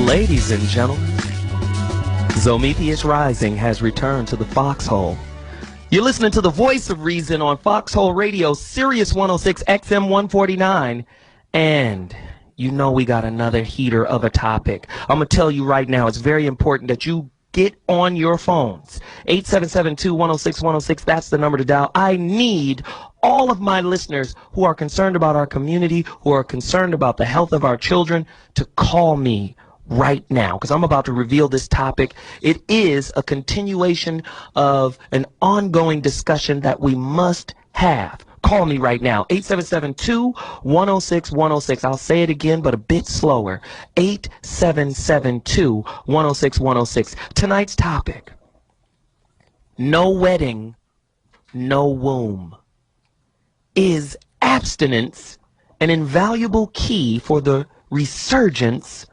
Ladies and gentlemen, ZoWilliams Rising has returned to the Foxxhole. You're listening to the voice of reason on Foxxhole Radio, Sirius 106 XM 149, and you know we got another heater of a topic. I'm going to tell you right now, it's very important that you get on your phones. 877-2-106-106, that's the number to dial. I need all of my listeners who are concerned about our community, who are concerned about the health of our children, to call me right now, because I'm about to reveal this topic. It is a continuation of an ongoing discussion that we must have. Call me right now, 877-2-106-106. I'll say it again, but a bit slower, 877-2-106-106. Tonight's topic, no wedding, no womb. Is abstinence an invaluable key for the resurgence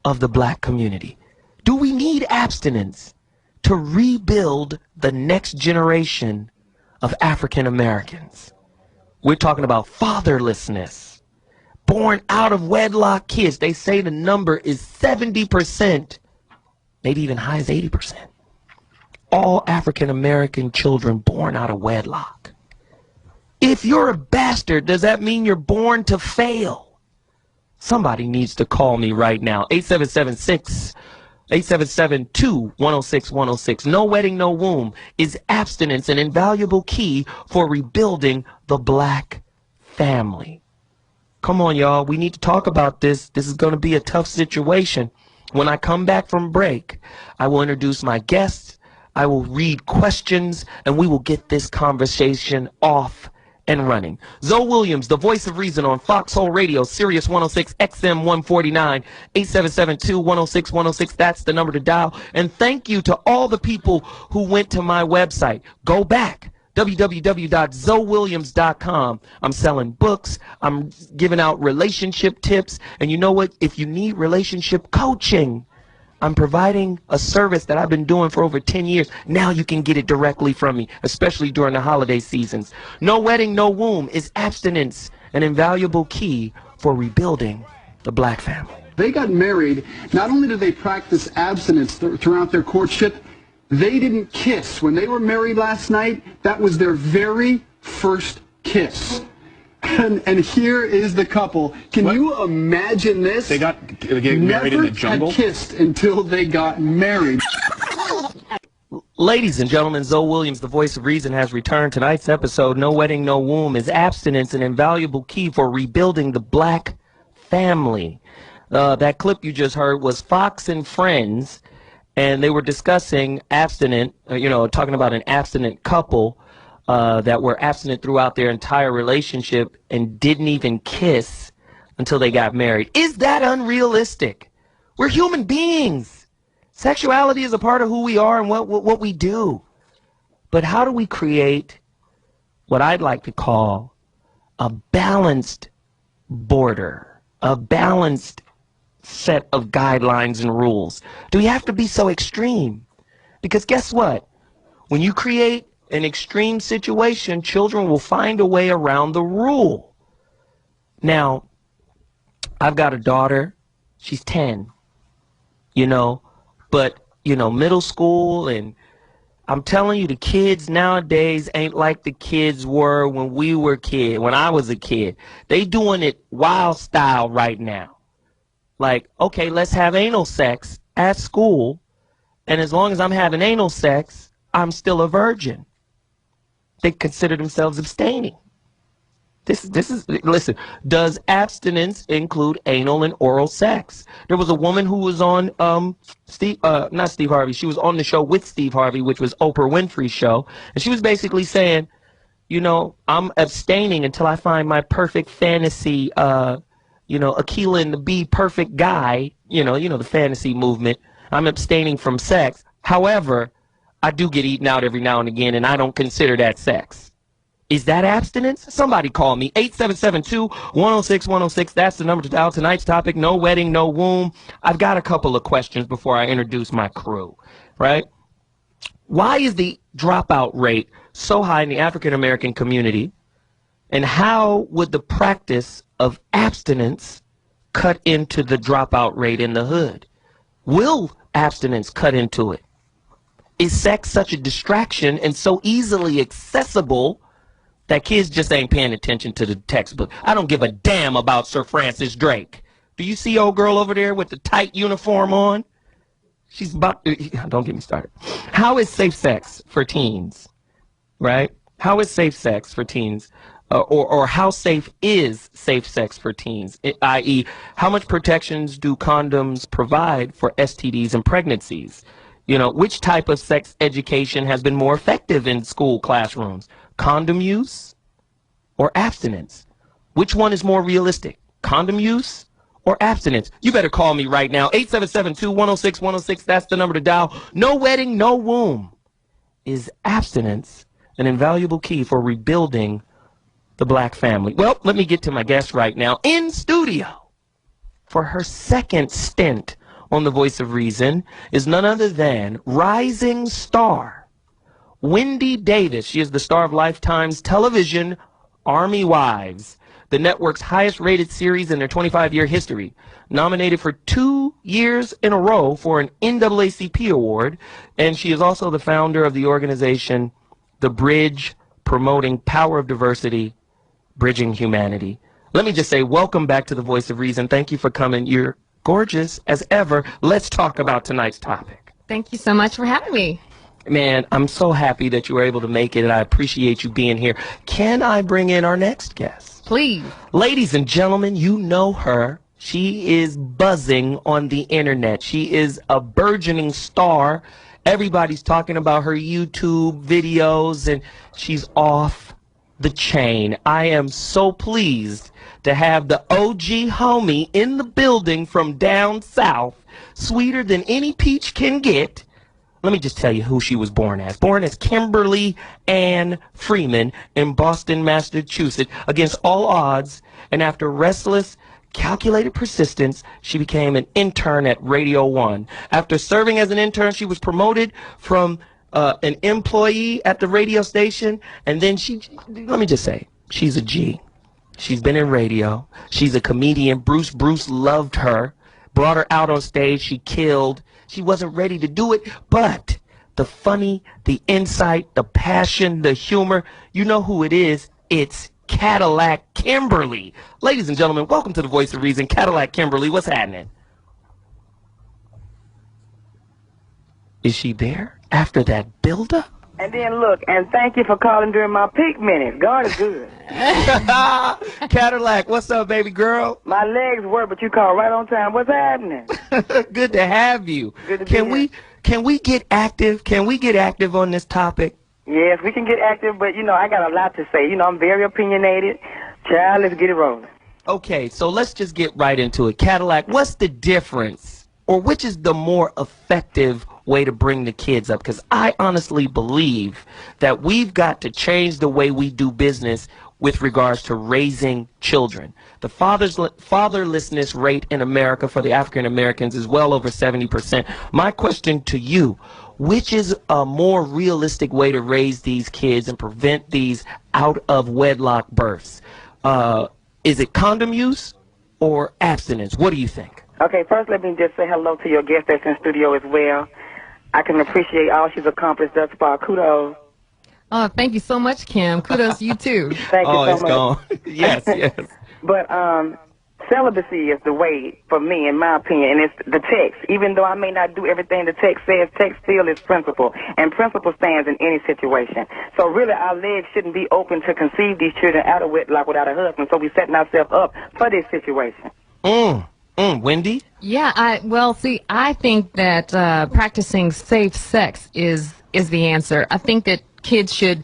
of the black community? Do we need abstinence to rebuild the next generation of African Americans? We're talking about fatherlessness, born out of wedlock kids. They say the number is 70%, maybe even high as 80%. All African American children born out of wedlock. If you're a bastard, does that mean you're born to fail? Somebody needs to call me right now. 877-2-106-106. No wedding, no womb. Is abstinence an invaluable key for rebuilding the black family? Come on, y'all. We need to talk about this. This is going to be a tough situation. When I come back from break, I will introduce my guests. I will read questions, and we will get this conversation off and running. ZoWilliams, the voice of reason on Foxxhole Radio, Sirius 106 XM 149, 877-2-106-106. That's the number to dial. And thank you to all the people who went to my website. Go back, www.ZoWilliams.com. I'm selling books. I'm giving out relationship tips. And you know what? If you need relationship coaching, I'm providing a service that I've been doing for over 10 years. Now you can get it directly from me, especially during the holiday seasons. No wedding, no womb. Is abstinence an invaluable key for rebuilding the black family? They got married. Not only did they practice abstinence throughout their courtship, they didn't kiss. When they were married last night, that was their very first kiss. And here is the couple. Can you imagine this? They got married in the jungle? Never had kissed until they got married. Ladies and gentlemen, ZoWilliams, the voice of reason, has returned. Tonight's episode, No Wedding, No Womb. Is abstinence an invaluable key for rebuilding the black family? That clip you just heard was Fox and Friends, and they were discussing abstinent, talking about an abstinent couple that were abstinent throughout their entire relationship and didn't even kiss until they got married. Is that unrealistic? We're human beings. Sexuality is a part of who we are and what we do. But how do we create what I'd like to call a balanced border, a balanced set of guidelines and rules? Do we have to be so extreme? Because guess what? When you create an extreme situation, children will find a way around the rule. Now, I've got a daughter. She's 10, but, middle school, and I'm telling you, the kids nowadays ain't like the kids were when when I was a kid. They doing it wild style right now. Like, okay, let's have anal sex at school, and as long as I'm having anal sex, I'm still a virgin. They consider themselves abstaining. This is, listen, does abstinence include anal and oral sex? There was a woman who was on, not Steve Harvey, she was on the show with Steve Harvey, which was Oprah Winfrey's show, and she was basically saying, I'm abstaining until I find my perfect fantasy, Akilah and the Bee perfect guy, the fantasy movement. I'm abstaining from sex. However, I do get eaten out every now and again, and I don't consider that sex. Is that abstinence? Somebody call me. 877-2-106-106. That's the number to dial. Tonight's topic, no wedding, no womb. I've got a couple of questions before I introduce my crew, right? Why is the dropout rate so high in the African American community? And how would the practice of abstinence cut into the dropout rate in the hood? Will abstinence cut into it? Is sex such a distraction and so easily accessible that kids just ain't paying attention to the textbook? I don't give a damn about Sir Francis Drake. Do you see old girl over there with the tight uniform on? She's about to, don't get me started. How is safe sex for teens, right? How is safe sex for teens, or how safe is safe sex for teens, i.e., how much protections do condoms provide for STDs and pregnancies? You know, which type of sex education has been more effective in school classrooms? Condom use or abstinence? Which one is more realistic? Condom use or abstinence? You better call me right now. 877-2-106-106. That's the number to dial. No wedding, no womb. Is abstinence an invaluable key for rebuilding the black family? Well, let me get to my guest right now in studio for her second stint on The Voice of Reason is none other than rising star Wendy Davis. She is the star of Lifetime's television Army Wives, the network's highest rated series in their 25-year history. Nominated for 2 years in a row for an NAACP award, and she is also the founder of the organization The Bridge, promoting power of diversity, bridging humanity. Let me just say, welcome back to The Voice of Reason. Thank you for coming. You're gorgeous as ever. Let's talk about tonight's topic. Thank you so much for having me. Man, I'm so happy that you were able to make it, and I appreciate you being here. Can I bring in our next guest? Please. Ladies and gentlemen, you know her. She is buzzing on the internet. She is a burgeoning star. Everybody's talking about her YouTube videos, and she's off the chain. I am so pleased to have the OG homie in the building from down south, sweeter than any peach can get. Let me just tell you who she was born as. Born as Kimberly Ann Freeman in Boston, Massachusetts, against all odds, and after restless, calculated persistence, she became an intern at Radio 1. After serving as an intern, she was promoted from an employee at the radio station, and then let me just say, she's a G. She's been in radio. She's a comedian. Bruce loved her, brought her out on stage. She killed. She wasn't ready to do it, but the funny, the insight, the passion, the humor, you know who it is. It's Cadillac Kimberly. Ladies and gentlemen, welcome to The Voice of Reason. Cadillac Kimberly, what's happening? Is she there after that build-up? And then look, and thank you for calling during my peak minutes. God is good. Cadillac, what's up, baby girl? My legs work, but you called right on time. What's happening? Good to have you. Good to be here. Can we get active? Can we get active on this topic? Yes, we can get active, but, you know, I got a lot to say. You know, I'm very opinionated. Child, let's get it rolling. Okay, so let's just get right into it. Cadillac, what's the difference, or which is the more effective way to bring the kids up? Because I honestly believe that we've got to change the way we do business with regards to raising children. The fatherlessness rate in America for the African Americans is well over 70%. My question to you, which is a more realistic way to raise these kids and prevent these out-of-wedlock births? Is it condom use or abstinence? What do you think? Okay, first let me just say hello to your guest that's in studio as well. I can appreciate all she's accomplished thus far. Kudos. Oh, thank you so much, Kim. Kudos to you, too. Thank you so it's much. gone. Yes. But celibacy is the way, for me, in my opinion, and it's the text. Even though I may not do everything the text says, text still is principle, and principle stands in any situation. So really, our legs shouldn't be open to conceive these children out of wedlock without a husband, so we're setting ourselves up for this situation. Wendy? Yeah, I think that practicing safe sex is the answer. I think that kids should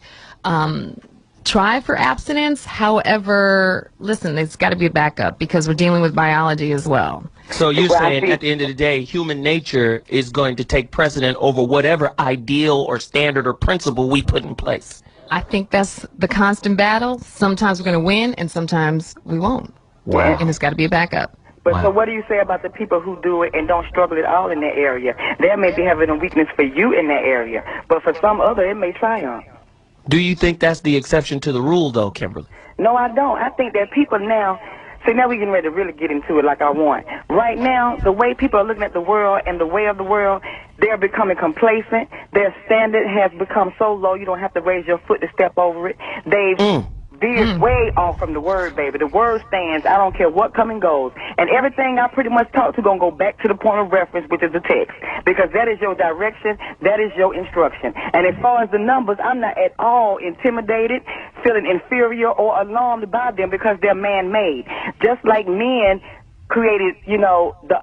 try for abstinence. However, listen, there's got to be a backup because we're dealing with biology as well. So you're saying at the end of the day, human nature is going to take precedent over whatever ideal or standard or principle we put in place. I think that's the constant battle. Sometimes we're going to win and sometimes we won't. Wow. And it's got to be a backup. But so what do you say about the people who do it and don't struggle at all in that area? They may be having a weakness for you in that area, but for some other, it may triumph. Do you think that's the exception to the rule, though, Kimberly? No, I don't. I think that people now See, now we're getting ready to really get into it like I want. Right now, the way people are looking at the world and the way of the world, they're becoming complacent. Their standard has become so low you don't have to raise your foot to step over it. They've veered way off from the word, baby. The word stands. I don't care what come and goes. And everything I pretty much talk to going to go back to the point of reference, which is the text. Because that is your direction. That is your instruction. And as far as the numbers, I'm not at all intimidated, feeling inferior or alarmed by them because they're man-made. Just like men created, you know, the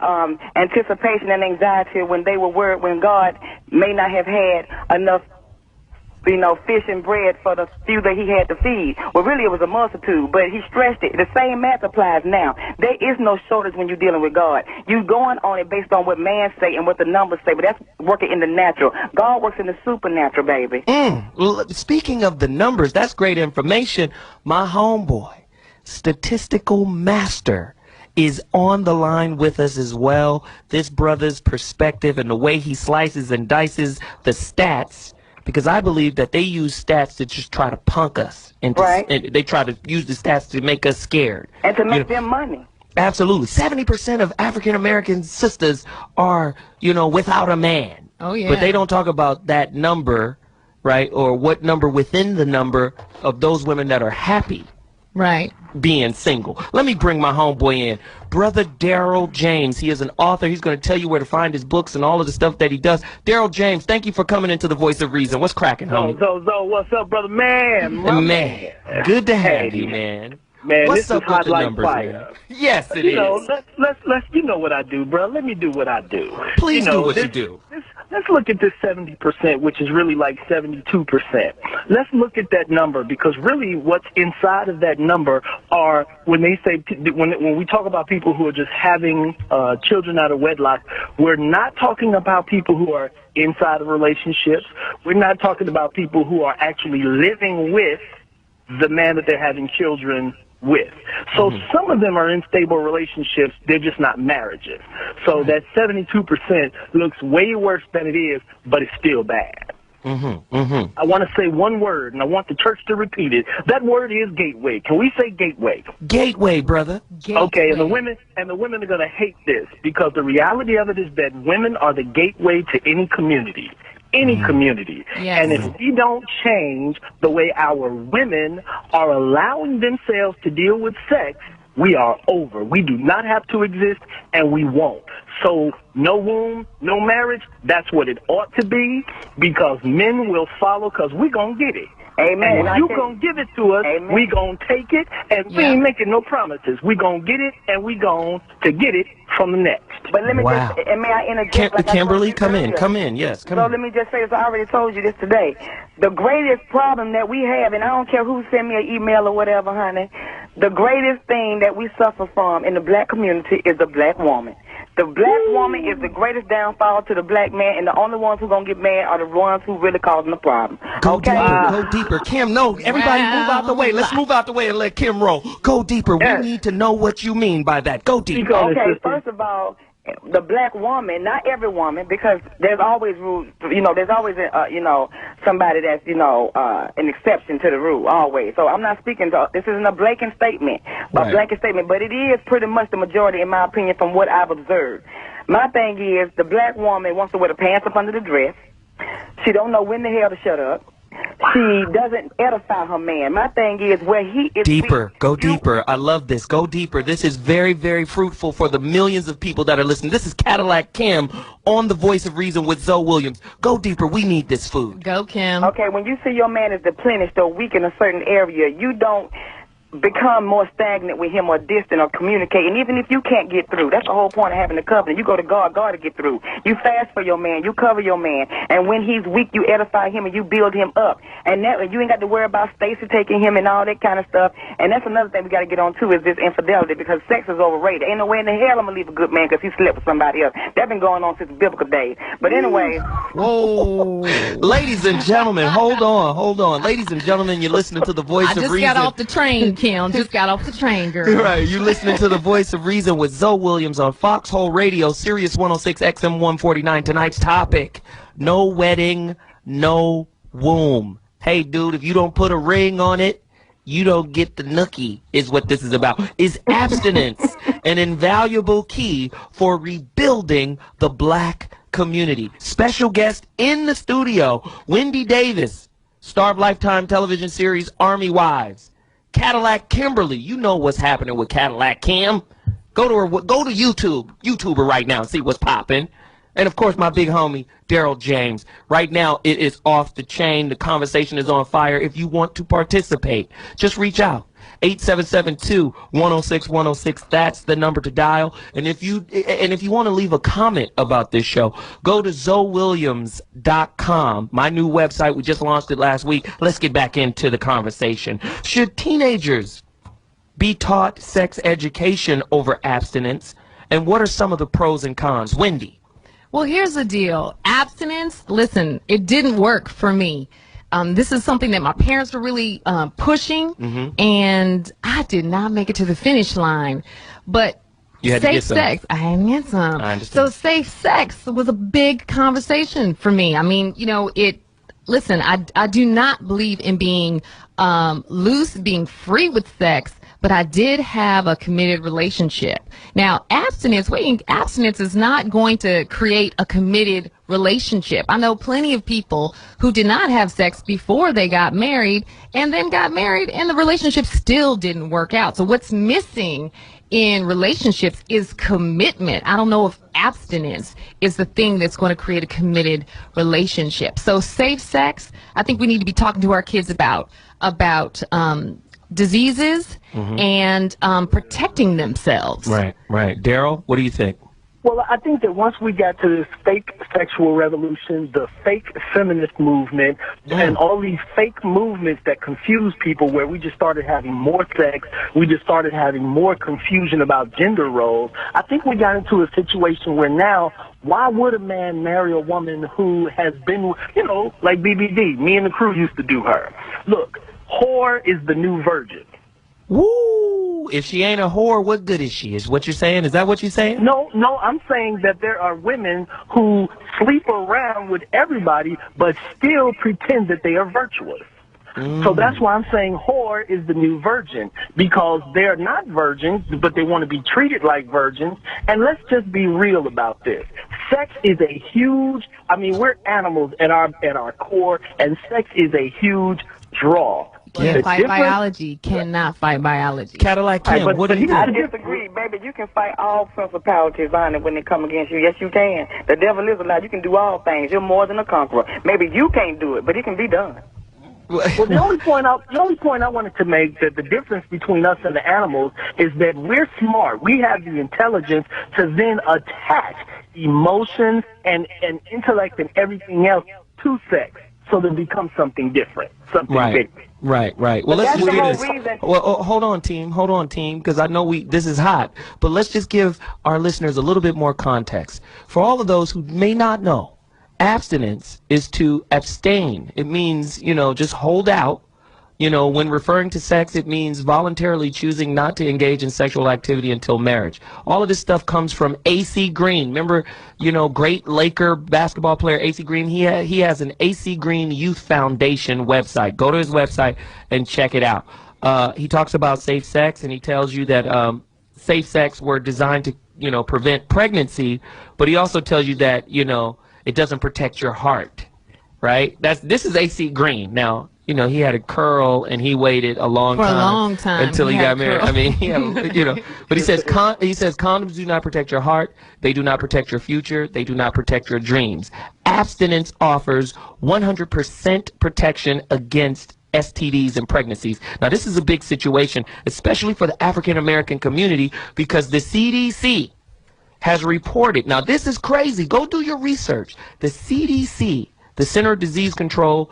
anticipation and anxiety when they were worried when God may not have had enough, you know, fish and bread for the few that he had to feed. Well, really, it was a multitude, but he stressed it. The same math applies now. There is no shortage when you're dealing with God. You're going on it based on what man say and what the numbers say, but that's working in the natural. God works in the supernatural, baby. Well, speaking of the numbers, that's great information. My homeboy, statistical master, is on the line with us as well. This brother's perspective and the way he slices and dices the stats, because I believe that they use stats to just try to punk us. And they try to use the stats to make us scared. And to make them money. Absolutely. 70% of African-American sisters are, you know, without a man. Oh, yeah. But they don't talk about that number, right, or what number within the number of those women that are happy. Right. Being single. Let me bring my homeboy in. Brother Daryl James. He is an author. He's going to tell you where to find his books and all of the stuff that he does. Daryl James, thank you for coming into the Voice of Reason. What's cracking, homie? So, what's up, brother? Man, good to have you, man. Man, what's this up is hot with the like numbers, fire. man? Yes, it you is. know, let's you know what I do, bro. Let me do what I do. Please do what you do. Let's look at this 70%, which is really like 72%. Let's look at that number, because really what's inside of that number are, when they say, when we talk about people who are just having children out of wedlock, we're not talking about people who are inside of relationships. We're not talking about people who are actually living with the man that they're having children with. So some of them are in stable relationships, they're just not marriages. So that 72% looks way worse than it is, but it's still bad. I want to say one word, and I want the church to repeat it. That word is gateway. Can we say gateway? Gateway, brother. Gateway. Okay, and the women are going to hate this, because the reality of it is that women are the gateway to any community. Any community. Yes. And if we don't change the way our women are allowing themselves to deal with sex, we are over. We do not have to exist, and we won't. So no womb, no marriage, that's what it ought to be, because men will follow, because we're going to get it. Amen. And if you going to give it to us, we going to take it, and we ain't making no promises. We going to get it, and we going to get it from the next. But let me just, and may I interject? Kimberly, come in, yes. So let me just say this, I already told you this today. The greatest problem that we have, and I don't care who send me an email or whatever, honey, the greatest thing that we suffer from in the black community is the black woman. The black woman is the greatest downfall to the black man, and the only ones who gonna get mad are the ones who really causing the problem. Go deeper. Kim, no, everybody move out the way. Let's move out the way and let Kim roll. Go deeper. We need to know what you mean by that. Go deeper. Okay, first of all, the black woman, not every woman, because there's always rules, you know, there's always, you know, somebody that's, you know, an exception to the rule, always. So I'm not speaking to, this isn't a blanket statement, but it is pretty much the majority, in my opinion, from what I've observed. My thing is, the black woman wants to wear the pants up under the dress. She don't know when the hell to shut up. She doesn't edify her man. My thing is, where he is deeper. Go deeper. I love this. Go deeper. This is very, very fruitful for the millions of people that are listening. This is Cadillac Kim on the Voice of Reason with ZoWilliams. Go deeper. We need this food. Go, Kim. Okay, when you see your man is depleted or weak in a certain area, you don't become more stagnant with him or distant or communicate. And even if you can't get through, that's the whole point of having the covenant. You go to God to get through. You fast for your man. You cover your man. And when he's weak, you edify him and you build him up. And that you ain't got to worry about Stacy taking him and all that kind of stuff. And that's another thing we got to get on too, is this infidelity, because sex is overrated. Ain't no way in the hell I'm going to leave a good man because he slept with somebody else. That's been going on since biblical days. But anyway. Whoa. Ladies and gentlemen, hold on. Ladies and gentlemen, you're listening to the Voice of Reason. I just got off the train, Kim. Just got off the train, girl. Right. You listening to the Voice of Reason with ZoWilliams on Foxxhole Radio, Sirius 106 XM 149. Tonight's topic: no wedding, no womb. Hey, dude, if you don't put a ring on it, you don't get the nookie, is what this is about. Is abstinence an invaluable key for rebuilding the black community? Special guest in the studio, Wendy Davis, star of Lifetime television series Army Wives. Cadillac Kimberly, you know what's happening with Cadillac Kim. Go to YouTuber right now and see what's popping. And of course, my big homie, Daryl James. Right now, it is off the chain. The conversation is on fire. If you want to participate, just reach out. 877-2-106-106. That's the number to dial. And if you want to leave a comment about this show, go to ZoWilliams.com, my new website. We just launched it last week. Let's get back into the conversation. Should teenagers be taught sex education over abstinence? And what are some of the pros and cons? Wendy. Well, here's the deal. Abstinence, listen, it didn't work for me. This is something that my parents were really pushing, and I did not make it to the finish line. But safe sex, I hadn't get some. I understand. So safe sex was a big conversation for me. I mean, listen, I do not believe in being loose, being free with sex, but I did have a committed relationship. Now, abstinence is not going to create a committed relationship. I know plenty of people who did not have sex before they got married and then got married and the relationship still didn't work out. So what's missing in relationships is commitment. I don't know if abstinence is the thing that's going to create a committed relationship. So safe sex, I think we need to be talking to our kids about diseases and protecting themselves. Right. Daryl, what do you think? Well, I think that once we got to this fake sexual revolution, the fake feminist movement, and all these fake movements that confuse people, where we just started having more sex, we just started having more confusion about gender roles, I think we got into a situation where now, why would a man marry a woman who has been, like BBD, me and the crew used to do her. Look, whore is the new virgin. Woo! If she ain't a whore, what good is she? Is what you're saying? Is that what you're saying? No, I'm saying that there are women who sleep around with everybody but still pretend that they are virtuous. So that's why I'm saying whore is the new virgin, because they're not virgins, but they want to be treated like virgins. And let's just be real about this. Sex is a huge, we're animals at our core, and sex is a huge draw. Can't fight biology. Cannot fight biology. Cadillac Kim, what do you think? I disagree, baby. You can fight all principalities when they come against you. Yes, you can. The devil is alive. You can do all things. You're more than a conqueror. Maybe you can't do it, but it can be done. Well, the only point I wanted to make, that the difference between us and the animals is that we're smart. We have the intelligence to then attach emotions and intellect and everything else to sex, so that it becomes something different, something big. Right. Well, let's just do this. Well, hold on, team, because I know this is hot. But let's just give our listeners a little bit more context. For all of those who may not know, abstinence is to abstain. It means, just hold out. When referring to sex, it means voluntarily choosing not to engage in sexual activity until marriage. All of this stuff comes from AC Green. Remember, great Laker basketball player AC Green? He has an AC Green Youth Foundation website. Go to his website and check it out. He talks about safe sex, and he tells you that safe sex were designed to, prevent pregnancy, but he also tells you that, it doesn't protect your heart, right? This is AC Green. Now, he had a curl and he waited a long time until he got married. But he says condoms do not protect your heart. They do not protect your future. They do not protect your dreams. Abstinence offers 100% protection against STDs and pregnancies. Now, this is a big situation, especially for the African American community, because the CDC has reported. Now, this is crazy. Go do your research. The CDC, the Center of Disease Control,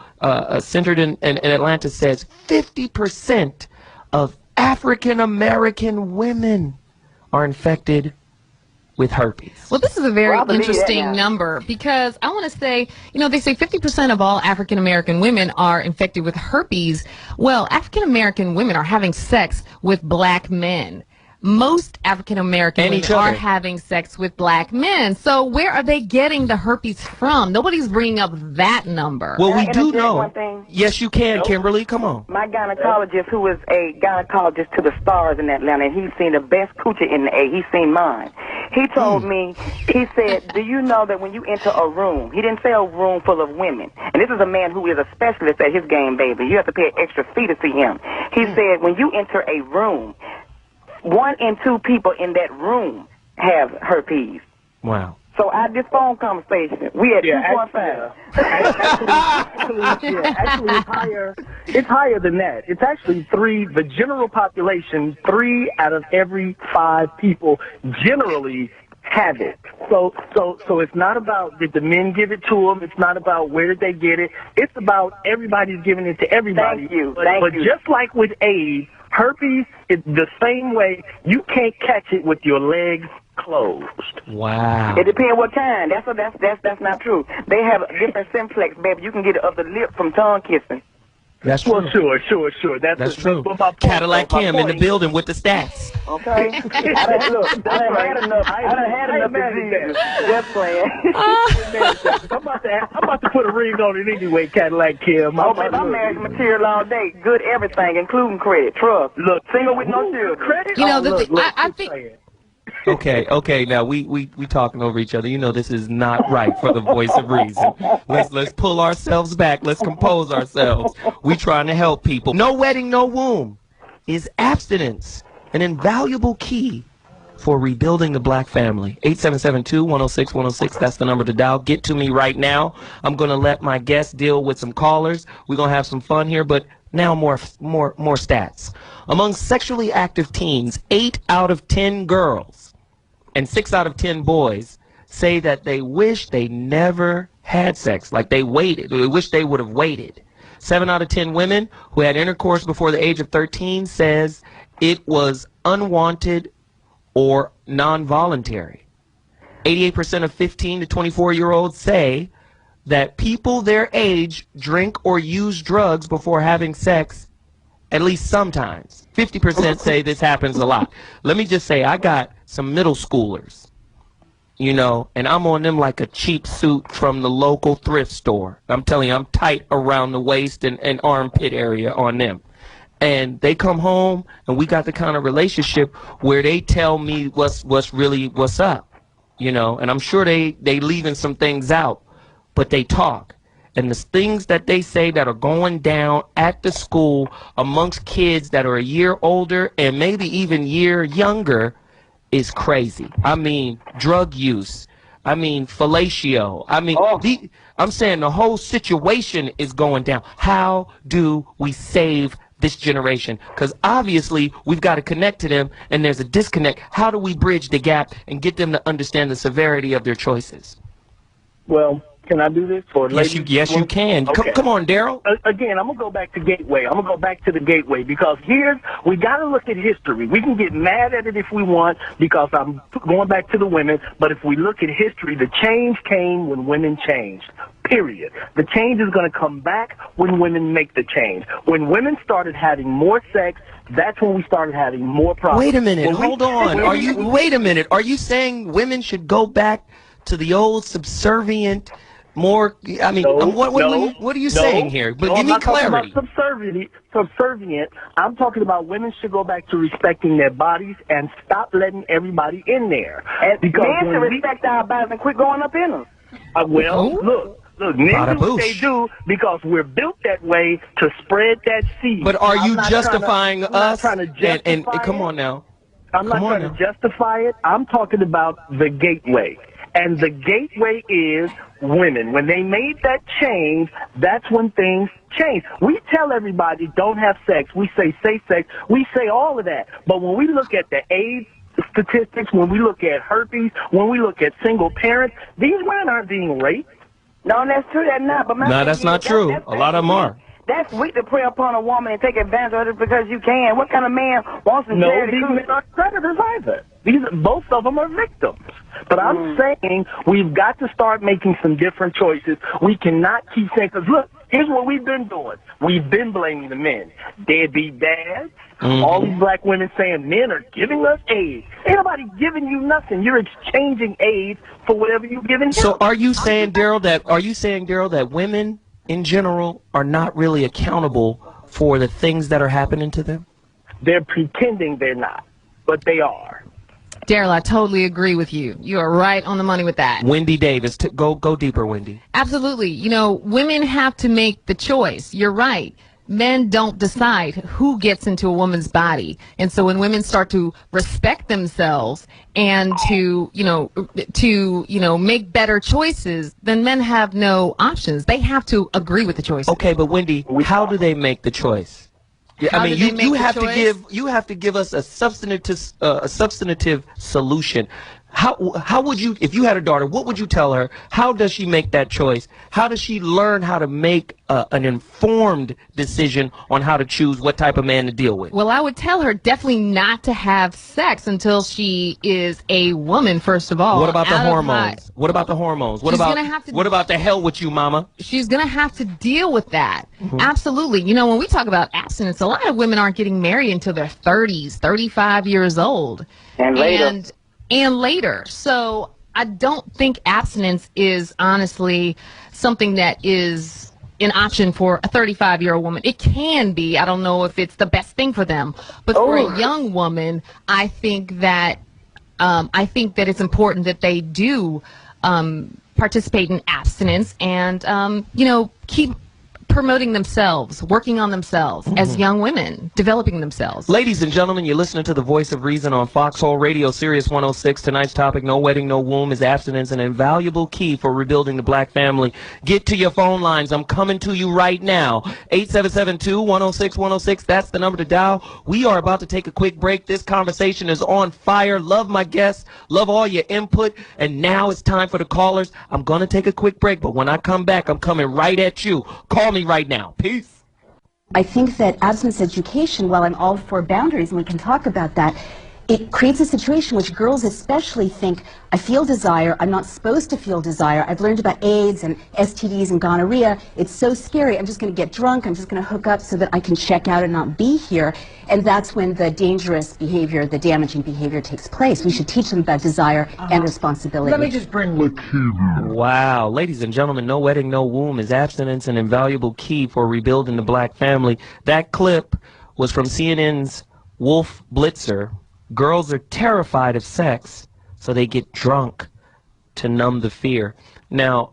centered in Atlanta, says 50% of African American women are infected with herpes. Well, this is a very interesting number, because I want to say, they say 50% of all African American women are infected with herpes. Well, African American women are having sex with black men. most African American women are having sex with black men. So where are they getting the herpes from? Nobody's bringing up that number. Well, we do know. Yes, you can, Kimberly. Come on. My gynecologist, who is a gynecologist to the stars in Atlanta, and he's seen the best coochie in the A. He's seen mine. He told me, he said, do you know that when you enter a room, he didn't say a room full of women, and this is a man who is a specialist at his game, baby. You have to pay an extra fee to see him. He said when you enter a room, 1 in 2 people in that room have herpes. Wow. So this phone conversation, we at 2.5. Actually, it's higher than that. It's actually 3. The general population, 3 out of every 5 people generally have it. So it's not about did the men give it to them. It's not about where did they get it. It's about everybody's giving it to everybody. Thank you. But just like with AIDS, herpes is the same way. You can't catch it with your legs closed. Wow. It depends what kind. That's not true. They have different simplex, baby. You can get it up the lip from tongue kissing. That's true. Well, sure. That's true. Point, Cadillac Kim in the building with the stats. Okay. I done had enough diseases. Just playing. I'm about to put a ring on it anyway, Cadillac Kim. I'm married material all day. Good everything, including credit. Trust. Look, single with no children. Credit? You know, I think... Okay. Now we talking over each other. You know this is not right for the voice of reason. Let's pull ourselves back. Let's compose ourselves. We trying to help people. No wedding, no womb. Is abstinence an invaluable key for rebuilding the black family? 877-2-106-106. That's the number to dial. Get to me right now. I'm gonna let my guests deal with some callers. We're gonna have some fun here, but now more stats. Among sexually active teens, 8 out of 10 girls and 6 out of 10 boys say that they wish they never had sex, like they waited. They wish they would have waited. 7 out of 10 women who had intercourse before the age of 13 says it was unwanted or non-voluntary. 88% of 15 to 24-year-olds say that people their age drink or use drugs before having sex at least sometimes. 50% say this happens a lot. Let me just say, I got some middle schoolers, you know, and I'm on them like a cheap suit from the local thrift store. I'm telling you, I'm tight around the waist and armpit area on them. And they come home, and we got the kind of relationship where they tell me what's up, you know, and I'm sure they leaving some things out, but they talk. And the things that they say that are going down at the school amongst kids that are a year older and maybe even year younger is crazy. I mean, drug use. I mean, fellatio. I mean, I'm saying the whole situation is going down. How do we save this generation? Because obviously we've got to connect to them, and there's a disconnect. How do we bridge the gap and get them to understand the severity of their choices? Well, can I do this? Yes, you can. Okay. Come on, Daryl. Again, I'm going to go back to Gateway. I'm going to go back to the Gateway because we got to look at history. We can get mad at it if we want because I'm going back to the women, but if we look at history, the change came when women changed. Period. The change is going to come back when women make the change. When women started having more sex, that's when we started having more problems. Wait a minute. Hold on. Wait a minute. Are you saying women should go back to the old subservient? I mean, what are you saying here? But give me clarity. I'm not talking about subservient. I'm talking about women should go back to respecting their bodies and stop letting everybody in there. And men should respect our bodies and quit going up in them. Look, men do what they do because we're built that way to spread that seed. But are you justifying us? I'm not trying to justify and come on now. I'm not trying to justify it. I'm talking about the gateway. And the gateway is women. When they made that change, that's when things change. We tell everybody don't have sex. We say safe sex. We say all of that. But when we look at the AIDS statistics, when we look at herpes, when we look at single parents, these women aren't being raped. No, that's true. That's not. But that's not true. A lot of them are. That's weak to prey upon a woman and take advantage of it because you can. What kind of man wants to these men are predators either. Both of them are victims. But I'm saying we've got to start making some different choices. We cannot keep saying, because look, Here's what we've been doing. We've been blaming the men. Deadbeat dads. All these black women saying men are giving us aid. Ain't nobody giving you nothing. You're exchanging aid for whatever you're giving. So are you saying, Daryl, that women in general are not really accountable for the things that are happening to them? They're pretending they're not, but they are. Daryl, I totally agree with you. You are right on the money with that. Wendy Davis, go deeper, Wendy. Absolutely. You know, women have to make the choice. You're right. Men don't decide who gets into a woman's body. And so when women start to respect themselves and to make better choices, then men have no options. They have to agree with the choice. Okay, but Wendy, how do they make the choice? Yeah, I mean, you have to give us a substantive solution. How would you, if you had a daughter, what would you tell her? How does she make that choice? How does she learn how to make an informed decision on how to choose what type of man to deal with? Well, I would tell her definitely not to have sex until she is a woman, first of all. What about the hormones? What about the hormones? What about the hell with you, mama? She's going to have to deal with that. Absolutely. You know, when we talk about abstinence, a lot of women aren't getting married until their 30s, 35 years old. And later. So I don't think abstinence is honestly something that is an option for a 35-year-old woman. It can be. I don't know if it's the best thing for them. But for a young woman, I think that it's important that they do participate in abstinence and keep promoting themselves, working on themselves as young women, developing themselves. Ladies and gentlemen, you're listening to the Voice of Reason on Foxxhole Radio, Sirius 106. Tonight's topic, No Wedding, No Womb, is abstinence, an invaluable key for rebuilding the black family. Get to your phone lines. I'm coming to you right now. 877-2-106-106. That's the number to dial. We are about to take a quick break. This conversation is on fire. Love my guests. Love all your input. And now it's time for the callers. I'm going to take a quick break, but when I come back, I'm coming right at you. Call me right now. Peace. I think that abstinence education, while I'm all for boundaries, and we can talk about that, it creates a situation which girls especially think, I feel desire, I'm not supposed to feel desire, I've learned about AIDS and STDs and gonorrhea, it's so scary, I'm just going to get drunk, I'm just going to hook up so that I can check out and not be here. And that's when the dangerous behavior, the damaging behavior takes place. We should teach them about desire and responsibility. Let me just bring Wow. Ladies and gentlemen, No Wedding, No Womb is abstinence, an invaluable key for rebuilding the black family. That clip was from CNN's Wolf Blitzer. Girls are terrified of sex, so they get drunk to numb the fear. Now,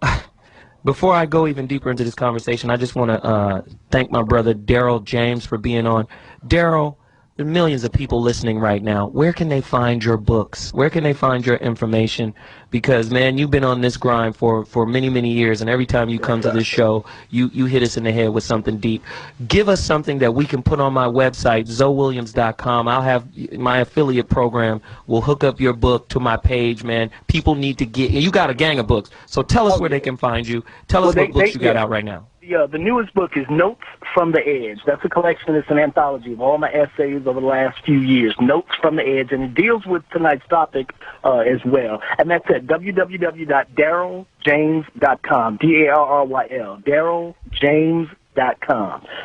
before I go even deeper into this conversation, I just want to thank my brother Daryl James for being on. Daryl, there are millions of people listening right now. Where can they find your books? Where can they find your information? Because, man, you've been on this grind for many, many years, and every time you come to this show, you hit us in the head with something deep. Give us something that we can put on my website, ZoWilliams.com. I'll have my affiliate program will hook up your book to my page, man. People need to get, you got a gang of books, so tell us where they can find you. Tell us what books you got out right now. The newest book is Notes from the Edge. That's a collection, it's an anthology of all my essays over the last few years. Notes from the Edge, and it deals with tonight's topic as well. And that's at www.daryljames.com, D-A-R-R-Y-L, daryljames.com.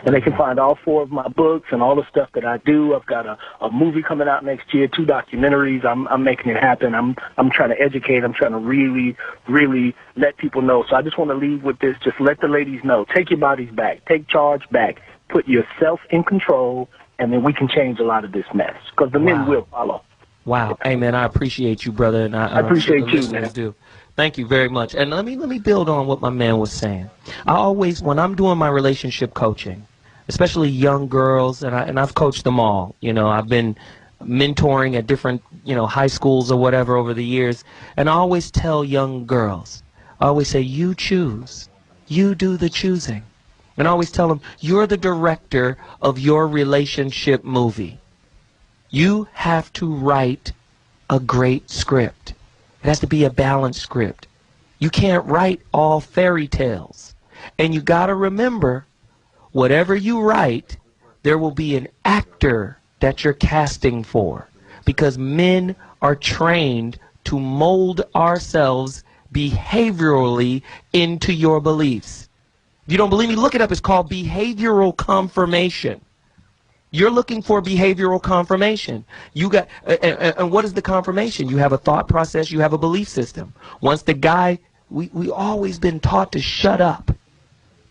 And they can find all 4 of my books and all the stuff that I do. I've got a movie coming out next year, 2 documentaries. I'm making it happen. I'm trying to educate. I'm trying to really, really let people know. So I just want to leave with this. Just let the ladies know. Take your bodies back. Take charge back. Put yourself in control, and then we can change a lot of this mess, because the men will follow. Wow. Hey, man, I appreciate you, brother. And I appreciate you, man. Do. Thank you very much. And let me build on what my man was saying. I always, when I'm doing my relationship coaching, especially young girls, and I've coached them all. You know, I've been mentoring at different, high schools or whatever over the years. And I always tell young girls, I always say, you choose. You do the choosing. And I always tell them, you're the director of your relationship movie. You have to write a great script. It has to be a balanced script. You can't write all fairy tales. And you got to remember, whatever you write, there will be an actor that you're casting for. Because men are trained to mold ourselves behaviorally into your beliefs. You don't believe me? Look it up. It's called behavioral confirmation. You're looking for behavioral confirmation. You got, and what is the confirmation? You have a thought process. You have a belief system. Once the guy, we always been taught to shut up.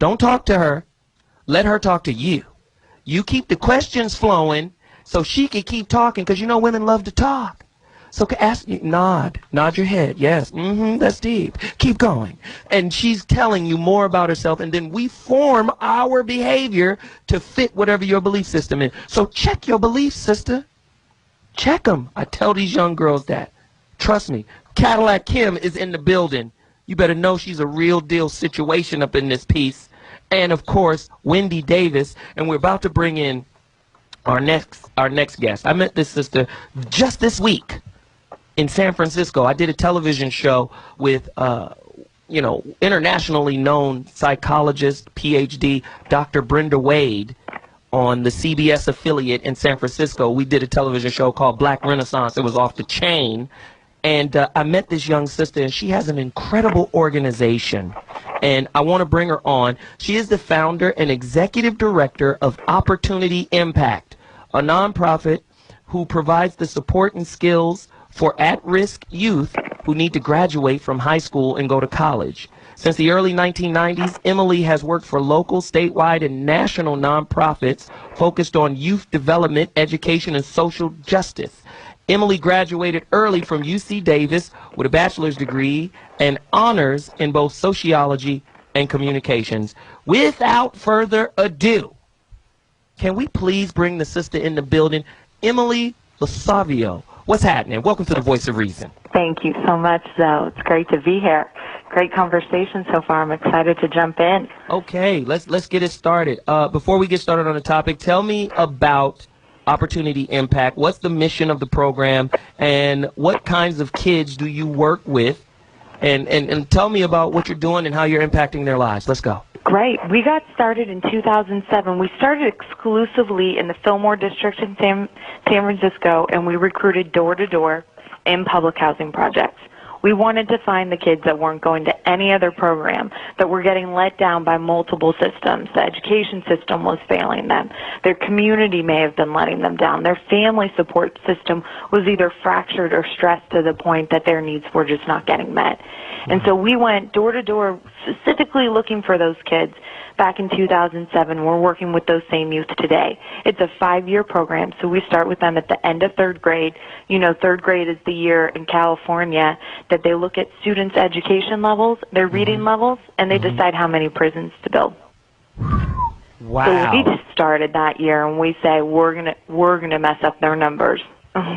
Don't talk to her. Let her talk to you. You keep the questions flowing so she can keep talking, because you know women love to talk. So nod your head. Yes, that's deep. Keep going. And she's telling you more about herself, and then we form our behavior to fit whatever your belief system is. So check your beliefs, sister. Check them. I tell these young girls that. Trust me. Cadillac Kim is in the building. You better know she's a real deal situation up in this piece. And of course, Wendy Davis. And we're about to bring in our next guest. I met this sister just this week in San Francisco. I did a television show with, internationally known psychologist, PhD, Dr. Brenda Wade, on the CBS affiliate in San Francisco. We did a television show called Black Renaissance. It was off the chain. And I met this young sister, and she has an incredible organization. And I want to bring her on. She is the founder and executive director of Opportunity Impact, a nonprofit who provides the support and skills for at-risk youth who need to graduate from high school and go to college. Since the early 1990s, Emily has worked for local, statewide, and national nonprofits focused on youth development, education, and social justice. Emily graduated early from UC Davis with a bachelor's degree and honors in both sociology and communications. Without further ado, can we please bring the sister in the building, Emily Lasavio? What's happening? Welcome to the Voice of Reason. Thank you so much, Zoe. It's great to be here. Great conversation so far. I'm excited to jump in. Okay, let's get it started. Before we get started on the topic, tell me about Opportunity Impact. What's the mission of the program, and what kinds of kids do you work with? And tell me about what you're doing and how you're impacting their lives. Let's go. Great. We got started in 2007. We started exclusively in the Fillmore District in San Francisco, and we recruited door-to-door in public housing projects. We wanted to find the kids that weren't going to any other program, that were getting let down by multiple systems. The education system was failing them. Their community may have been letting them down. Their family support system was either fractured or stressed to the point that their needs were just not getting met. And so we went door to door specifically looking for those kids back in 2007. We're working with those same youth today. It's a 5-year program, so we start with them at the end of 3rd grade. You know, 3rd grade is the year in California that they look at students' education levels, their reading levels, and they decide how many prisons to build. Wow. So we just started that year, and we say we're gonna mess up their numbers.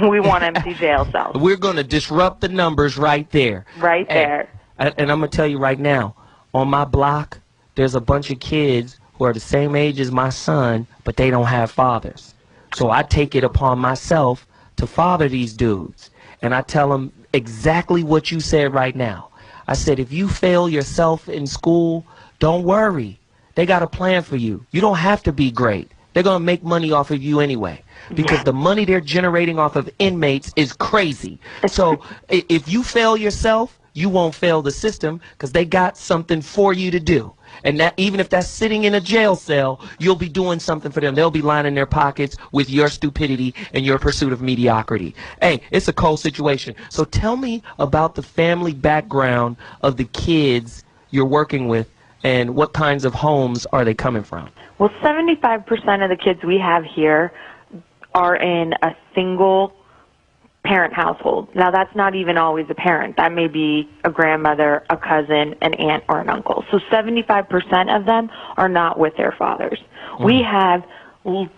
We want empty jail cells. We're going to disrupt the numbers right there. Right there. And I'm going to tell you right now, on my block, there's a bunch of kids who are the same age as my son, but they don't have fathers. So I take it upon myself to father these dudes. And I tell them exactly what you said right now. I said, if you fail yourself in school, don't worry. They got a plan for you. You don't have to be great. They're going to make money off of you anyway, because the money they're generating off of inmates is crazy. So if you fail yourself, you won't fail the system, because they got something for you to do. And that, even if that's sitting in a jail cell, you'll be doing something for them. They'll be lining their pockets with your stupidity and your pursuit of mediocrity. Hey, it's a cold situation. So tell me about the family background of the kids you're working with, and what kinds of homes are they coming from? Well, 75% of the kids we have here are in a single parent household. Now, that's not even always a parent. That may be a grandmother, a cousin, an aunt, or an uncle. So 75% of them are not with their fathers. We have 3%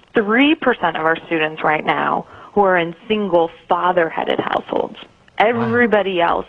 of our students right now who are in single father-headed households. Everybody else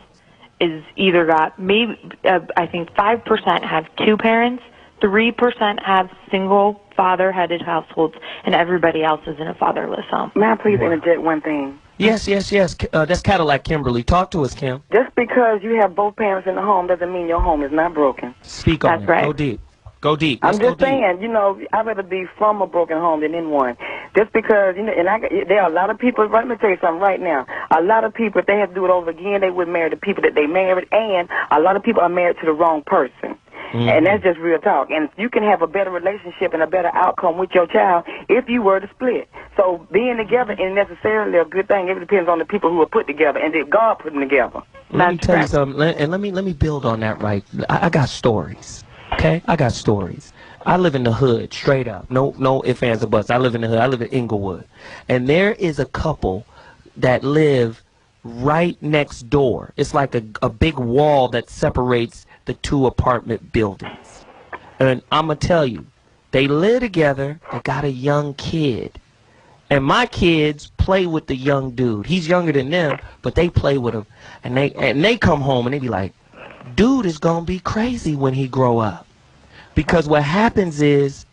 is either got, maybe, I think 5% have 2 parents, 3% have single father-headed households, and everybody else is in a fatherless home. May I please interject one thing? Yes. That's Cadillac Kimberly. Talk to us, Kim. Just because you have both parents in the home doesn't mean your home is not broken. Speak on That's it. right. Go deep. Go deep. I'm Let's just go deep. saying, you know, I'd rather be from a broken home than in one. Just because, you know, and there are a lot of people, let me tell you something right now. A lot of people, if they had to do it over again, they would marry the people that they married, and a lot of people are married to the wrong person. And that's just real talk. And you can have a better relationship and a better outcome with your child if you were to split. So being together isn't necessarily a good thing. It depends on the people who are put together and did God put them together. Let me tell you something, and let me build on that. Right, I got stories. Okay, I got stories. I live in the hood, straight up. No ifs, ands, or buts. I live in the hood. I live in Inglewood, and there is a couple that live right next door. It's like a big wall that separates the two apartment buildings. And I'm going to tell you, they live together. They got a young kid. And my kids play with the young dude. He's younger than them, but they play with him. And they come home and they be like, dude is going to be crazy when he grow up. Because what happens is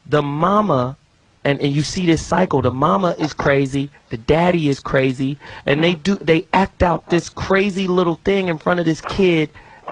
the mama, and you see this cycle, the mama is crazy, the daddy is crazy, and they act out this crazy little thing in front of this kid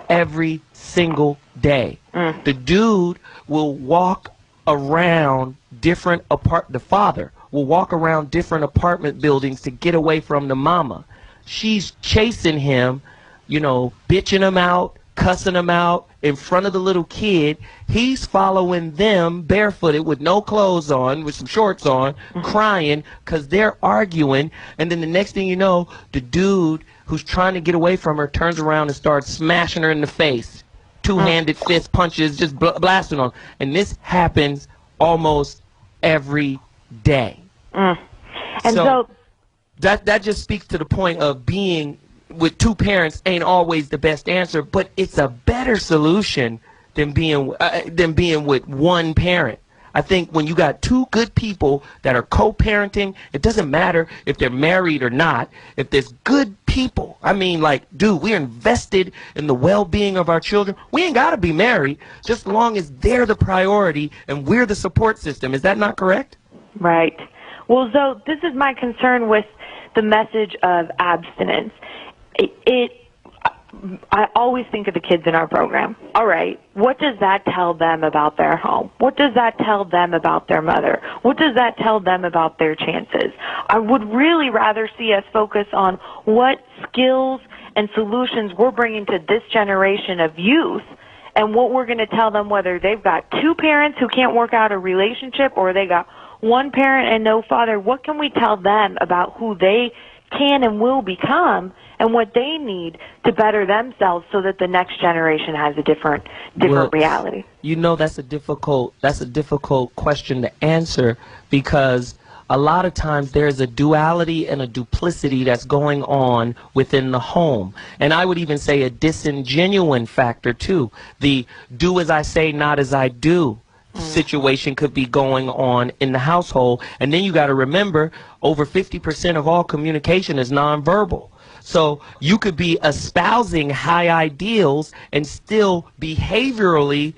every single day. The dude will walk around the father will walk around different apartment buildings to get away from the mama. She's chasing him, bitching him out, cussing him out in front of the little kid. He's following them barefooted with no clothes on, with some shorts on, crying because they're arguing. And then the next thing you know, the dude who's trying to get away from her turns around and starts smashing her in the face. Two-handed fist punches, just blasting on. And this happens almost every day. And so that just speaks to the point of being with two parents ain't always the best answer, but it's a better solution than being with one parent. I think when you got two good people that are co-parenting, it doesn't matter if they're married or not. If there's good people, dude, we're invested in the well-being of our children. We ain't got to be married, just as long as they're the priority and we're the support system. Is that not correct? Right. Well, Zo, this is my concern with the message of abstinence. I always think of the kids in our program. All right, what does that tell them about their home? What does that tell them about their mother? What does that tell them about their chances? I would really rather see us focus on what skills and solutions we're bringing to this generation of youth and what we're going to tell them, whether they've got two parents who can't work out a relationship or they got one parent and no father. What can we tell them about who they can and will become and what they need to better themselves so that the next generation has a different reality? That's a difficult question to answer, because a lot of times there's a duality and a duplicity that's going on within the home. And I would even say a disingenuine factor too. The do as I say, not as I do situation could be going on in the household. And then you got to remember, over 50% of all communication is nonverbal. So you could be espousing high ideals and still behaviorally,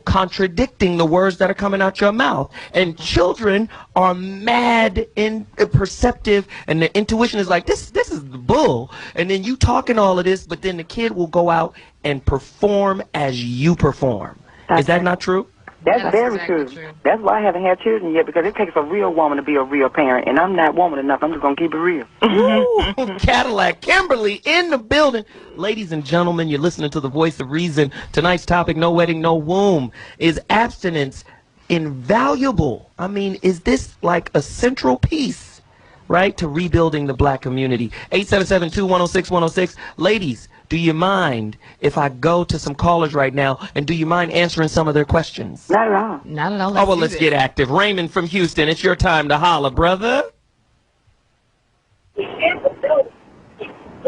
contradicting the words that are coming out your mouth. And children are mad and perceptive, and the intuition is like, this is the bull. And then you talking all of this, but then the kid will go out and perform as you perform. Is that not true? That's very true. That's why I haven't had children yet, because it takes a real woman to be a real parent, and I'm not woman enough. I'm just going to keep it real. Ooh, Cadillac Kimberly in the building. Ladies and gentlemen, you're listening to the Voice of Reason. Tonight's topic, No Wedding, No Womb. Is abstinence invaluable? Is this like a central piece, right, to rebuilding the black community? 877-210-6106. Ladies, do you mind if I go to some callers right now, and do you mind answering some of their questions? Not at all. Not at all. Let's get active. Raymond from Houston, it's your time to holler, brother.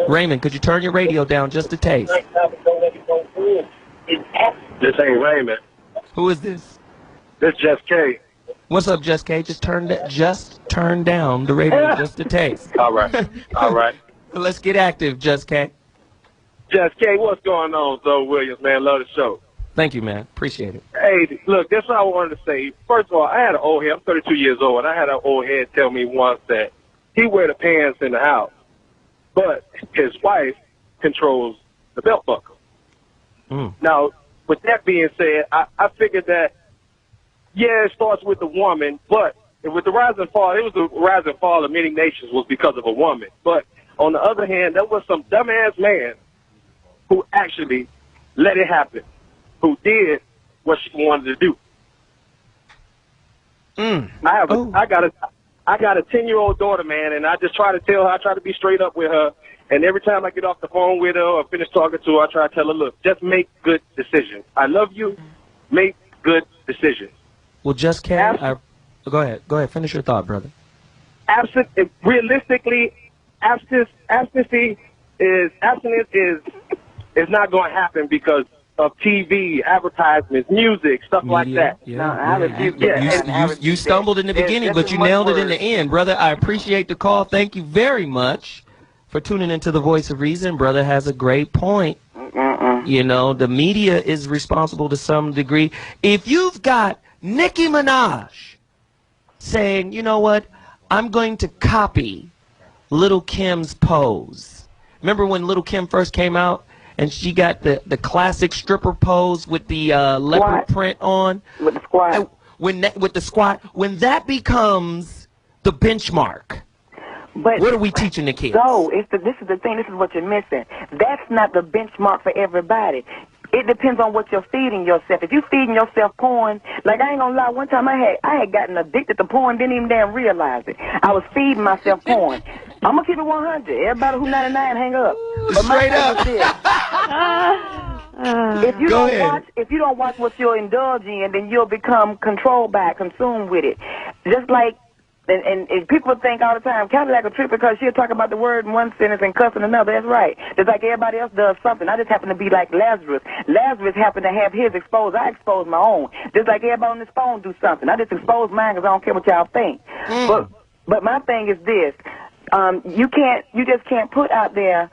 Raymond, could you turn your radio down just a taste? This ain't Raymond. Who is this? This Just K. What's up, Just K? Just turn down the radio just a taste. All right. All right. Let's get active, Just K. Just K, what's going on, ZoWilliams, man? Love the show. Thank you, man. Appreciate it. Hey, look, that's what I wanted to say. First of all, I had an old head. I'm 32 years old, and I had an old head tell me once that he wear the pants in the house, but his wife controls the belt buckle. Now, with that being said, I figured that, it starts with the woman, but with the rise and fall, it was the rise and fall of many nations was because of a woman. But on the other hand, there was some dumbass man who actually let it happen. who did what she wanted to do. I got a 10-year-old daughter, man, and I just try to tell her, I try to be straight up with her. And every time I get off the phone with her or finish talking to her, I try to tell her, look, just make good decisions. I love you. Make good decisions. Well, just can go ahead. Finish your thought, brother. Realistically, abstinence is not going to happen because of TV, advertisements, music, stuff like that. You stumbled in the beginning, but you nailed it in the end, brother. I appreciate the call. Thank you very much for tuning into the Voice of Reason. Brother has a great point. You know, the media is responsible to some degree. If you've got Nicki Minaj saying, you know what, I'm going to copy Little Kim's pose. Remember when Little Kim first came out and she got the classic stripper pose with the leopard print on? With the squat. With the squat. When that becomes the benchmark, but what are we teaching the kids? So, this is the thing. This is what you're missing. That's not the benchmark for everybody. It depends on what you're feeding yourself. If you're feeding yourself porn, like I ain't gonna lie, one time I had gotten addicted to porn, didn't even damn realize it. I was feeding myself porn. I'm gonna keep it 100. Everybody who 99, hang up. But straight up. If you don't watch what you're indulging in, then you'll become controlled by it, consumed with it. Just like. And people think all the time, Cadillac a trip because she'll talk about the word in one sentence and cuss in another. That's right. Just like everybody else does something. I just happen to be like Lazarus. Lazarus happened to have his exposed. I exposed my own. Just like everybody on this phone do something. I just expose mine because I don't care what y'all think. But my thing is this. You just can't put out there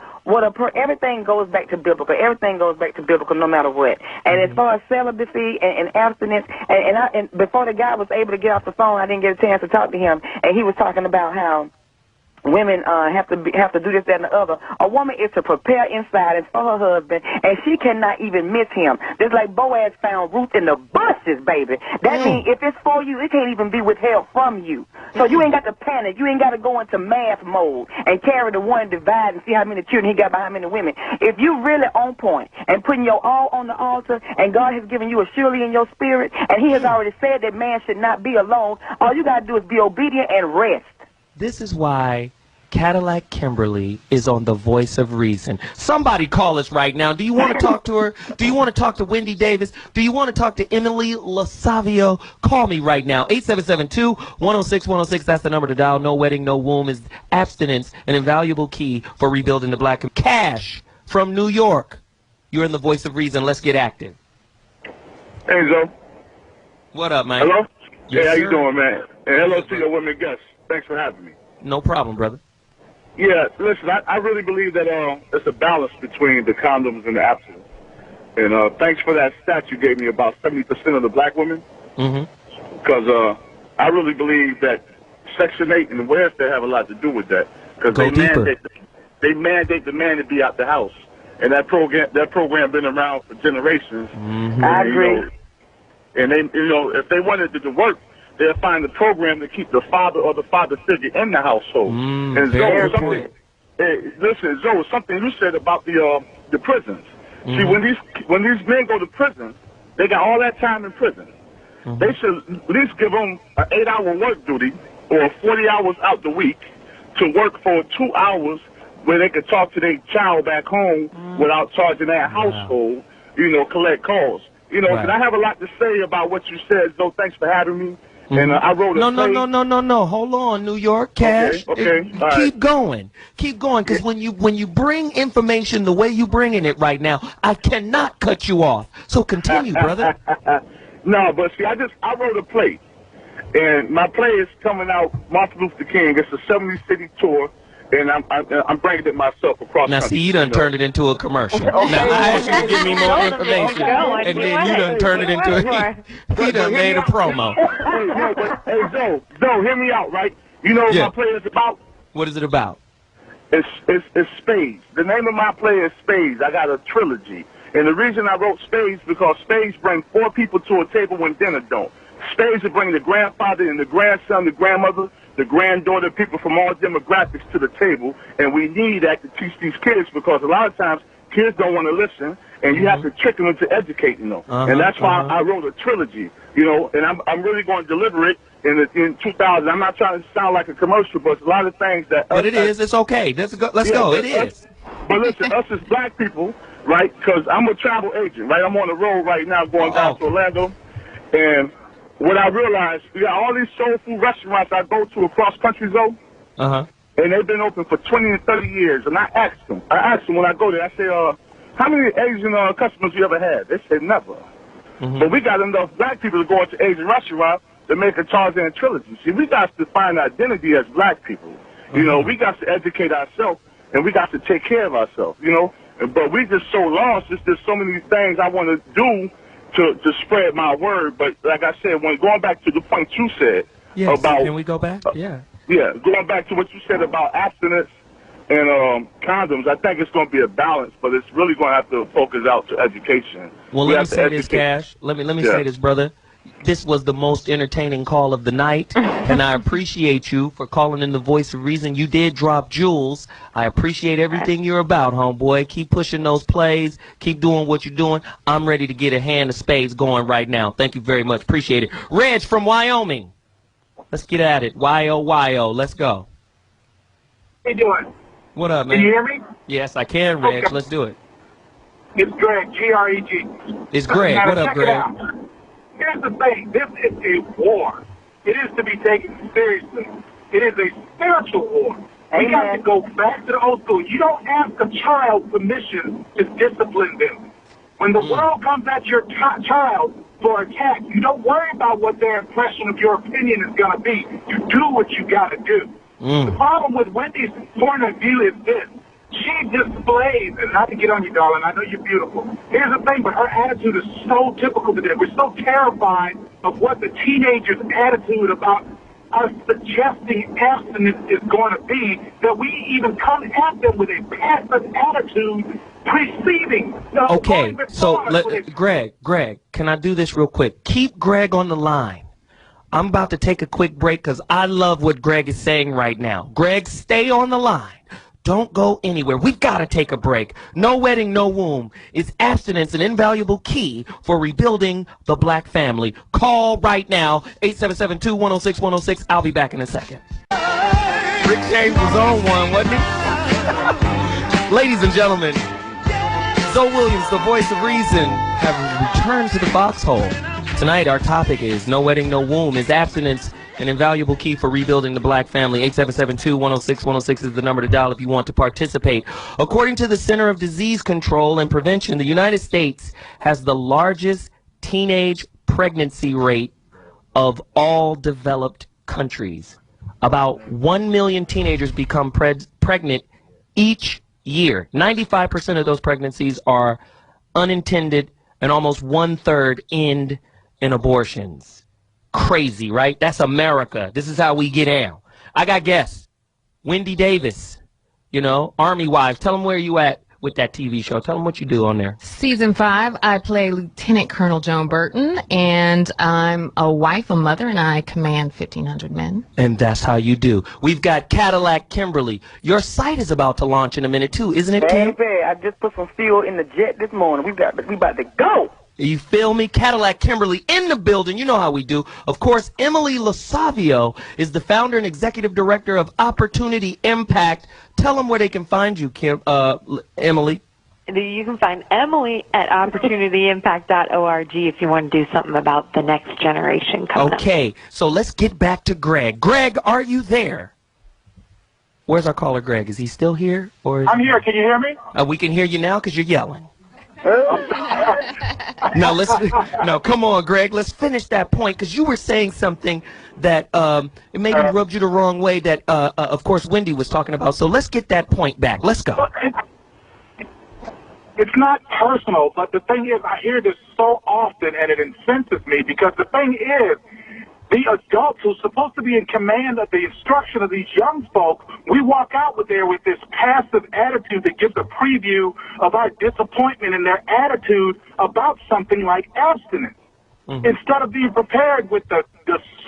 everything goes back to biblical. Everything goes back to biblical no matter what. And as far as celibacy and abstinence, and before the guy was able to get off the phone, I didn't get a chance to talk to him, and he was talking about how women have to do this, that, and the other. A woman is to prepare inside and for her husband, and she cannot even miss him. Just like Boaz found Ruth in the bushes, baby. That means if it's for you, it can't even be withheld from you. So you ain't got to panic. You ain't got to go into math mode and carry the one divide and see how many children he got by how many women. If you really on point and putting your all on the altar, and God has given you a surely in your spirit, and he has already said that man should not be alone, all you got to do is be obedient and rest. This is why Cadillac Kimberly is on the Voice of Reason. Somebody call us right now. Do you want to talk to her? Do you want to talk to Wendy Davis? Do you want to talk to Emily LaSavio? Call me right now. 877-2-106-106. That's the number to dial. No wedding, no womb is abstinence, an invaluable key for rebuilding the black community. Cash from New York. You're in the Voice of Reason. Let's get active. Hey, Zo. What up, man? Hello? Yes, how sir. you doing, man? And hello to your women guests. Thanks for having me. No problem, brother. Yeah, listen, I really believe that it's a balance between the condoms and the abstinence. And thanks for that stat you gave me about 70% of the black women. Because I really believe that Section 8 and welfare have a lot to do with that. Because they mandate the man to be out the house. And that program been around for generations. I agree. And they, if they wanted to work, they'll find a program to keep the father or the father figure in the household. And Zoe, something you said about the prisons. See, when these men go to prison, they got all that time in prison. They should at least give them an 8-hour work duty or 40 hours out the week to work for 2 hours where they could talk to their child back home without charging their household, collect calls. And I have a lot to say about what you said, Zoe. Thanks for having me. And I wrote a No. Hold on, New York, Cash. Okay. Keep going, because when you bring information the way you bringing it right now, I cannot cut you off. So continue, brother. No, but see, I wrote a play, and my play is coming out Martin Luther King. It's a 70-city tour. And I'm bringing it myself across. Now, see, you done turned it into a commercial. Now, I asked you to give me more information, and then you done turned it into he done made a promo. Hey, Zoe, hear me out, right? You know what my play is about? What is it about? It's Spades. The name of my play is Spades. I got a trilogy. And the reason I wrote Spades because Spades bring 4 people to a table when dinner don't. Spades will bring the grandfather and the grandson, the grandmother, the granddaughter, people from all demographics to the table, and we need that to teach these kids because a lot of times kids don't want to listen, and you have to trick them into educating them. And that's why I wrote a trilogy, you know, and I'm really going to deliver it in 2000. I'm not trying to sound like a commercial, but a lot of things that... But it is. It's okay. Let's go. It is. But listen, us as black people, right, because I'm a travel agent, right? I'm on the road right now going down to Orlando. And what I realized, we got all these soul food restaurants I go to across country zone. And they've been open for 20 and 30 years. And I asked them when I go there, I say, how many Asian customers you ever had? They said never. But we got enough black people to go into Asian restaurants to make a Tarzan trilogy. See, we got to find identity as black people. You know, we got to educate ourselves, and we got to take care of ourselves, you know. But we just so lost. There's so many things I want to do to spread my word. But like I said, when going back to the point you said about... Can we go back? Yeah, going back to what you said about abstinence and condoms, I think it's going to be a balance, but it's really going to have to focus out to education. Well, let me say this, Cash. Let me say this, brother. This was the most entertaining call of the night, and I appreciate you for calling in the voice of reason. You did drop jewels. I appreciate everything you're about, homeboy. Keep pushing those plays. Keep doing what you're doing. I'm ready to get a hand of spades going right now. Thank you very much. Appreciate it. Reg from Wyoming. Let's get at it. Y-O-Y-O. Let's go. How you doing? What up, man? Can you hear me? Yes, I can, Reg. Okay. Let's do it. It's Greg, G-R-E-G. It's Greg. Now, what up, Greg? Here's the thing. This is a war. It is to be taken seriously. It is a spiritual war. We got to go back to the old school. You don't ask a child permission to discipline them. When the world comes at your child for attack, you don't worry about what their impression of your opinion is going to be. You do what you got to do. The problem with Wendy's point of view is this. She displays, and not to get on you, darling, I know you're beautiful. Here's the thing, but her attitude is so typical today. We're so terrified of what the teenager's attitude about us suggesting abstinence is going to be that we even come at them with a passive attitude preceding. Okay, so Greg, can I do this real quick? Keep Greg on the line. I'm about to take a quick break because I love what Greg is saying right now. Greg, stay on the line. Don't go anywhere. We've got to take a break. No wedding, no womb. Is abstinence an invaluable key for rebuilding the black family? Call right now, 877-2-106-106. I'll be back in a second. Rick James was on one, wasn't he? Ladies and gentlemen, ZoWilliams, the voice of reason, have returned to the Foxxhole. Tonight, our topic is no wedding, no womb. Is abstinence an invaluable key for rebuilding the black family? 877-2-106-106 is the number to dial if you want to participate. According to the Center of Disease Control and Prevention, the United States has the largest teenage pregnancy rate of all developed countries. About 1 million teenagers become pregnant each year. 95% of those pregnancies are unintended, and almost 1/3 end in abortions. Crazy, right? That's America. This is how we get down. I got guests. Wendy Davis, you know, Army Wives. Tell them where you at with that TV show. Tell them what you do on there. Season 5, I play Lieutenant Colonel Joan Burton, and I'm a wife, a mother, and I command 1,500 men. And that's how you do. We've got Cadillac Kimberly. Your site is about to launch in a minute, too, isn't it, Kim? Baby, I just put some fuel in the jet this morning. We about to go. You feel me? Cadillac Kimberly in the building. You know how we do. Of course, Emily Lasavio is the founder and executive director of Opportunity Impact. Tell them where they can find you, Emily. You can find Emily at opportunityimpact.org if you want to do something about the next generation coming up. Okay, so let's get back to Greg. Greg, are you there? Where's our caller, Greg? Is he still here? Or I'm here. Can you hear me? We can hear you now because you're yelling. No, come on, Greg. Let's finish that point because you were saying something that it maybe rubbed you the wrong way that, of course, Wendy was talking about. So let's get that point back. Let's go. It's not personal, but the thing is, I hear this so often, and it incenses me because the thing is, the adults who's supposed to be in command of the instruction of these young folk, we walk out with this passive attitude that gives a preview of our disappointment in their attitude about something like abstinence. Instead of being prepared with the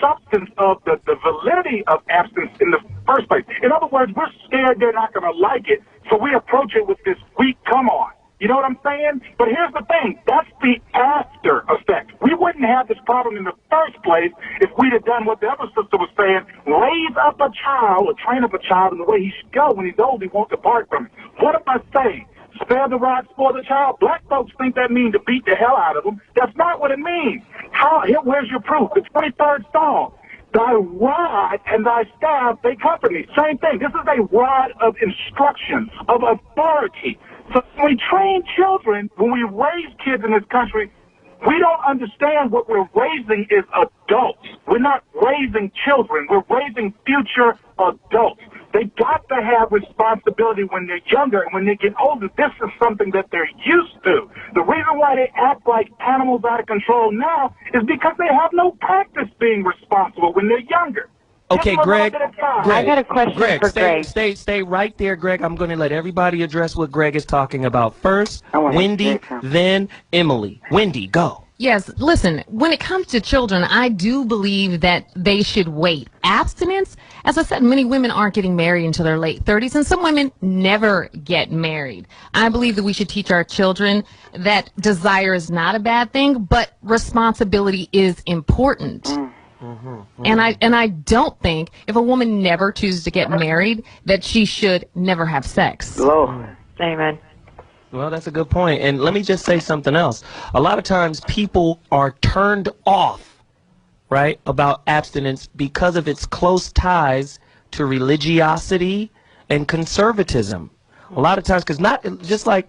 substance of the validity of abstinence in the first place. In other words, we're scared they're not going to like it, so we approach it with this weak come on. You know what I'm saying? But here's the thing. That's the after effect. We wouldn't have this problem in the first place if we'd have done what the other sister was saying, raise up a child or train up a child in the way he should go. When he's old, he won't depart from it. What if I say, spare the rod, spoil the child? Black folks think that means to beat the hell out of them. That's not what it means. Where's your proof? The 23rd Psalm. Thy rod and thy staff, they comfort me. Same thing. This is a rod of instruction, of authority. So when we train children, when we raise kids in this country, we don't understand what we're raising is adults. We're not raising children. We're raising future adults. They got to have responsibility when they're younger, and when they get older, this is something that they're used to. The reason why they act like animals out of control now is because they have no practice being responsible when they're younger. Okay, Greg, I got a question for Greg. Stay right there, Greg. I'm going to let everybody address what Greg is talking about. First, Wendy, then Emily. Wendy, go. Yes, listen, when it comes to children, I do believe that they should wait. Abstinence, as I said, many women aren't getting married until their late 30s, and some women never get married. I believe that we should teach our children that desire is not a bad thing, but responsibility is important. And I don't think if a woman never chooses to get married that she should never have sex. Amen. Well, that's a good point. And let me just say something else. A lot of times people are turned off, right, about abstinence because of its close ties to religiosity and conservatism. A lot of times, because not just like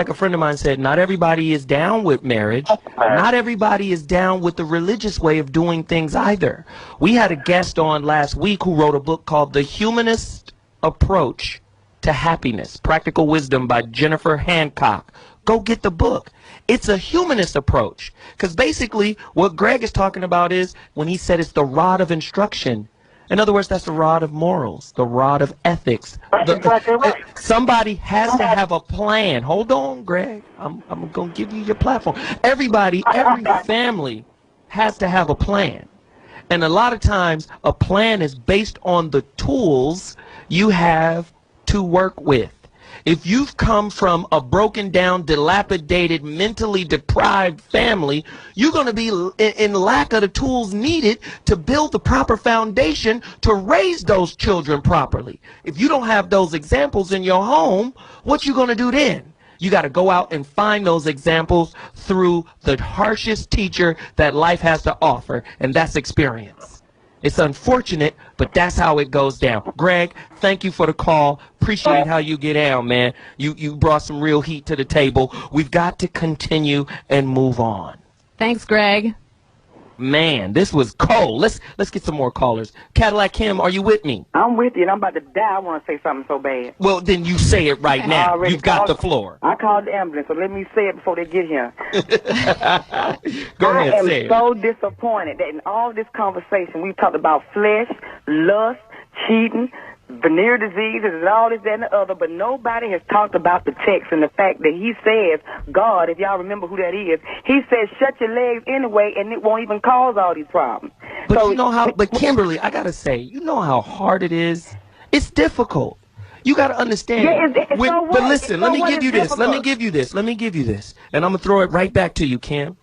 a friend of mine said, not everybody is down with marriage. Not everybody is down with the religious way of doing things either. We had a guest on last week who wrote a book called The Humanist Approach to Happiness, Practical Wisdom by Jennifer Hancock. Go get the book. It's a humanist approach, because basically what Greg is talking about is when he said it's the rod of instruction. In other words, that's the rod of morals, the rod of ethics. Somebody has to have a plan. Hold on, Greg. I'm going to give you your platform. Every family has to have a plan. And a lot of times, a plan is based on the tools you have to work with. If you've come from a broken down, dilapidated, mentally deprived family, you're going to be in lack of the tools needed to build the proper foundation to raise those children properly. If you don't have those examples in your home, what you going to do then? You got to go out and find those examples through the harshest teacher that life has to offer, and that's experience. It's unfortunate, but that's how it goes down. Greg, thank you for the call. Appreciate how you get down, man. You brought some real heat to the table. We've got to continue and move on. Thanks, Greg. Man, this was cold. Let's get some more callers. Cadillac Kim, are you with me? I'm with you, and I'm about to die. I want to say something so bad. Well, then you say it right now. You've got the floor. I called the ambulance, so let me say it before they get here. Go ahead, say it. I am so disappointed that in all this conversation, we've talked about flesh, lust, cheating, venereal diseases, and all this, that, and the other, but nobody has talked about the text and the fact that he says, God, if y'all remember who that is, he says, shut your legs anyway, and it won't even cause all these problems. But so, you know how, but Kimberly, I got to say, you know how hard it is? It's difficult. You got to understand. Yeah, but listen, let me give you this. Let me give you this. And I'm going to throw it right back to you, Kim.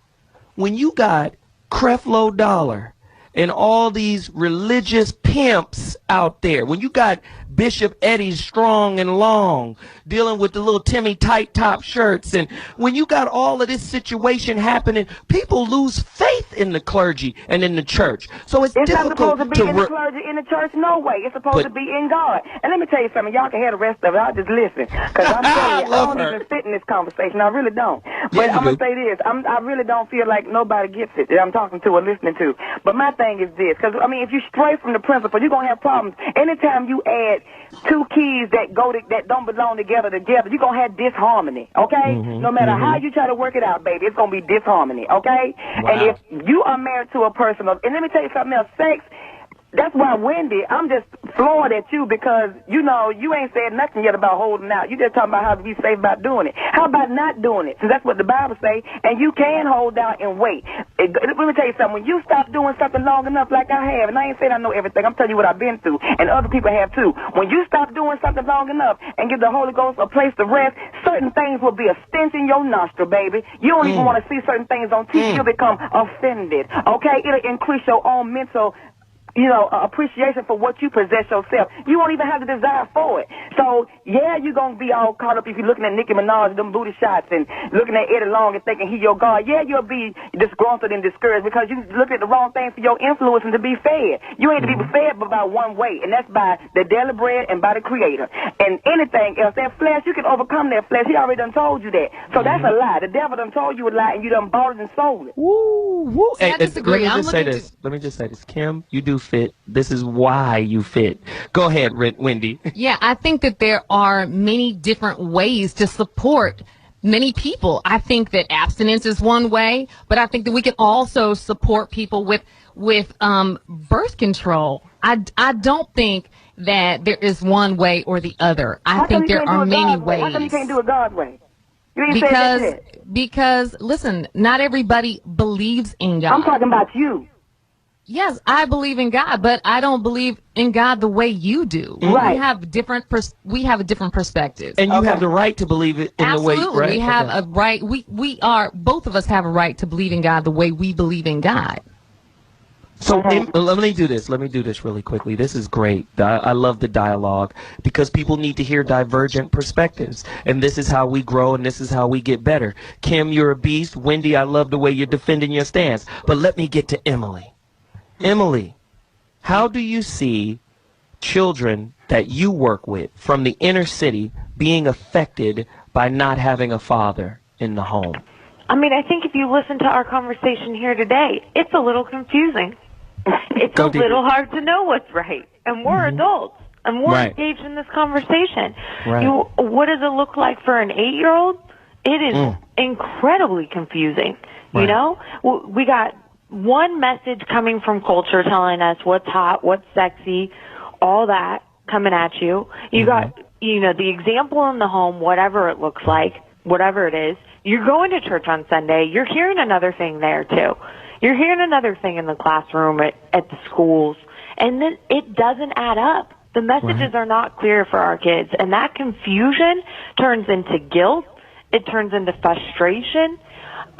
When you got Creflo Dollar and all these religious pimps out there, when you got Bishop Eddie Strong and Long dealing with the little Timmy tight top shirts, and when you got all of this situation happening, people lose faith in the clergy and in the church. So it's difficult not supposed to be in the clergy, in the church. No way. It's supposed to be in God. And let me tell you something. Y'all can hear the rest of it. I'll just listen, because I'm telling you, I don't even fit in this conversation. I really don't. But I'm gonna say this. I really don't feel like nobody gets it that I'm talking to or listening to. But my thing is this, because I mean, if you stray from the principle, you're gonna have problems. Anytime you add two keys that don't belong together, you're gonna have disharmony, okay? No matter how you try to work it out, baby, it's gonna be disharmony, okay? Wow. And if you are married to a person and let me tell you something else, sex, that's why Wendy, I'm just floored at you because, you know, you ain't said nothing yet about holding out. You just talking about how to be safe about doing it. How about not doing it? Since that's what the Bible say, and you can hold out and wait. Let me tell you something. When you stop doing something long enough like I have, and I ain't saying I know everything, I'm telling you what I've been through, and other people have too. When you stop doing something long enough and give the Holy Ghost a place to rest, certain things will be a stench in your nostril, baby. You don't even want to see certain things on TV. You'll become offended, okay? It'll increase your own mental, you know, appreciation for what you possess yourself. You won't even have the desire for it. So, yeah, you're going to be all caught up if you're looking at Nicki Minaj, them booty shots, and looking at Eddie Long and thinking he your God. Yeah, you'll be disgruntled and discouraged because you look at the wrong thing for your influence and to be fed. You ain't to be fed but by one way, and that's by the daily bread and by the Creator. And anything else, that flesh, you can overcome that flesh. He already done told you that. So that's a lie. The devil done told you a lie, and you done bought it and sold it. Woo, woo. See, I disagree. Let me just say this. Kim, you do fit. This is why you fit. Go ahead, Wendy. Yeah, I think that there are many different ways to support many people. I think that abstinence is one way, but I think that we can also support people with birth control. I don't think that there is one way or the other. I think there are many ways. How come you can't do it God's way? You ain't said that. Because, listen, not everybody believes in God. I'm talking about you. Yes, I believe in God, but I don't believe in God the way you do. Right. We have different perspectives. And you have the right to believe it in Absolutely. the way, right? We have a right. Both of us have a right to believe in God the way we believe in God. So let me do this. Let me do this really quickly. This is great. I love the dialogue because people need to hear divergent perspectives. And this is how we grow and this is how we get better. Kim, you're a beast. Wendy, I love the way you're defending your stance. But let me get to Emily. Emily, how do you see children that you work with from the inner city being affected by not having a father in the home? I mean, I think if you listen to our conversation here today, it's a little confusing. It's a little hard to know what's right. And we're adults. And we're engaged in this conversation. Right. What does it look like for an 8-year-old? It is incredibly confusing. Right. You know? We got one message coming from culture telling us what's hot, what's sexy, all that coming at you. You got, you know, the example in the home, whatever it looks like, whatever it is. You're going to church on Sunday. You're hearing another thing there, too. You're hearing another thing in the classroom, at the schools. And then it doesn't add up. The messages are not clear for our kids. And that confusion turns into guilt. It turns into frustration.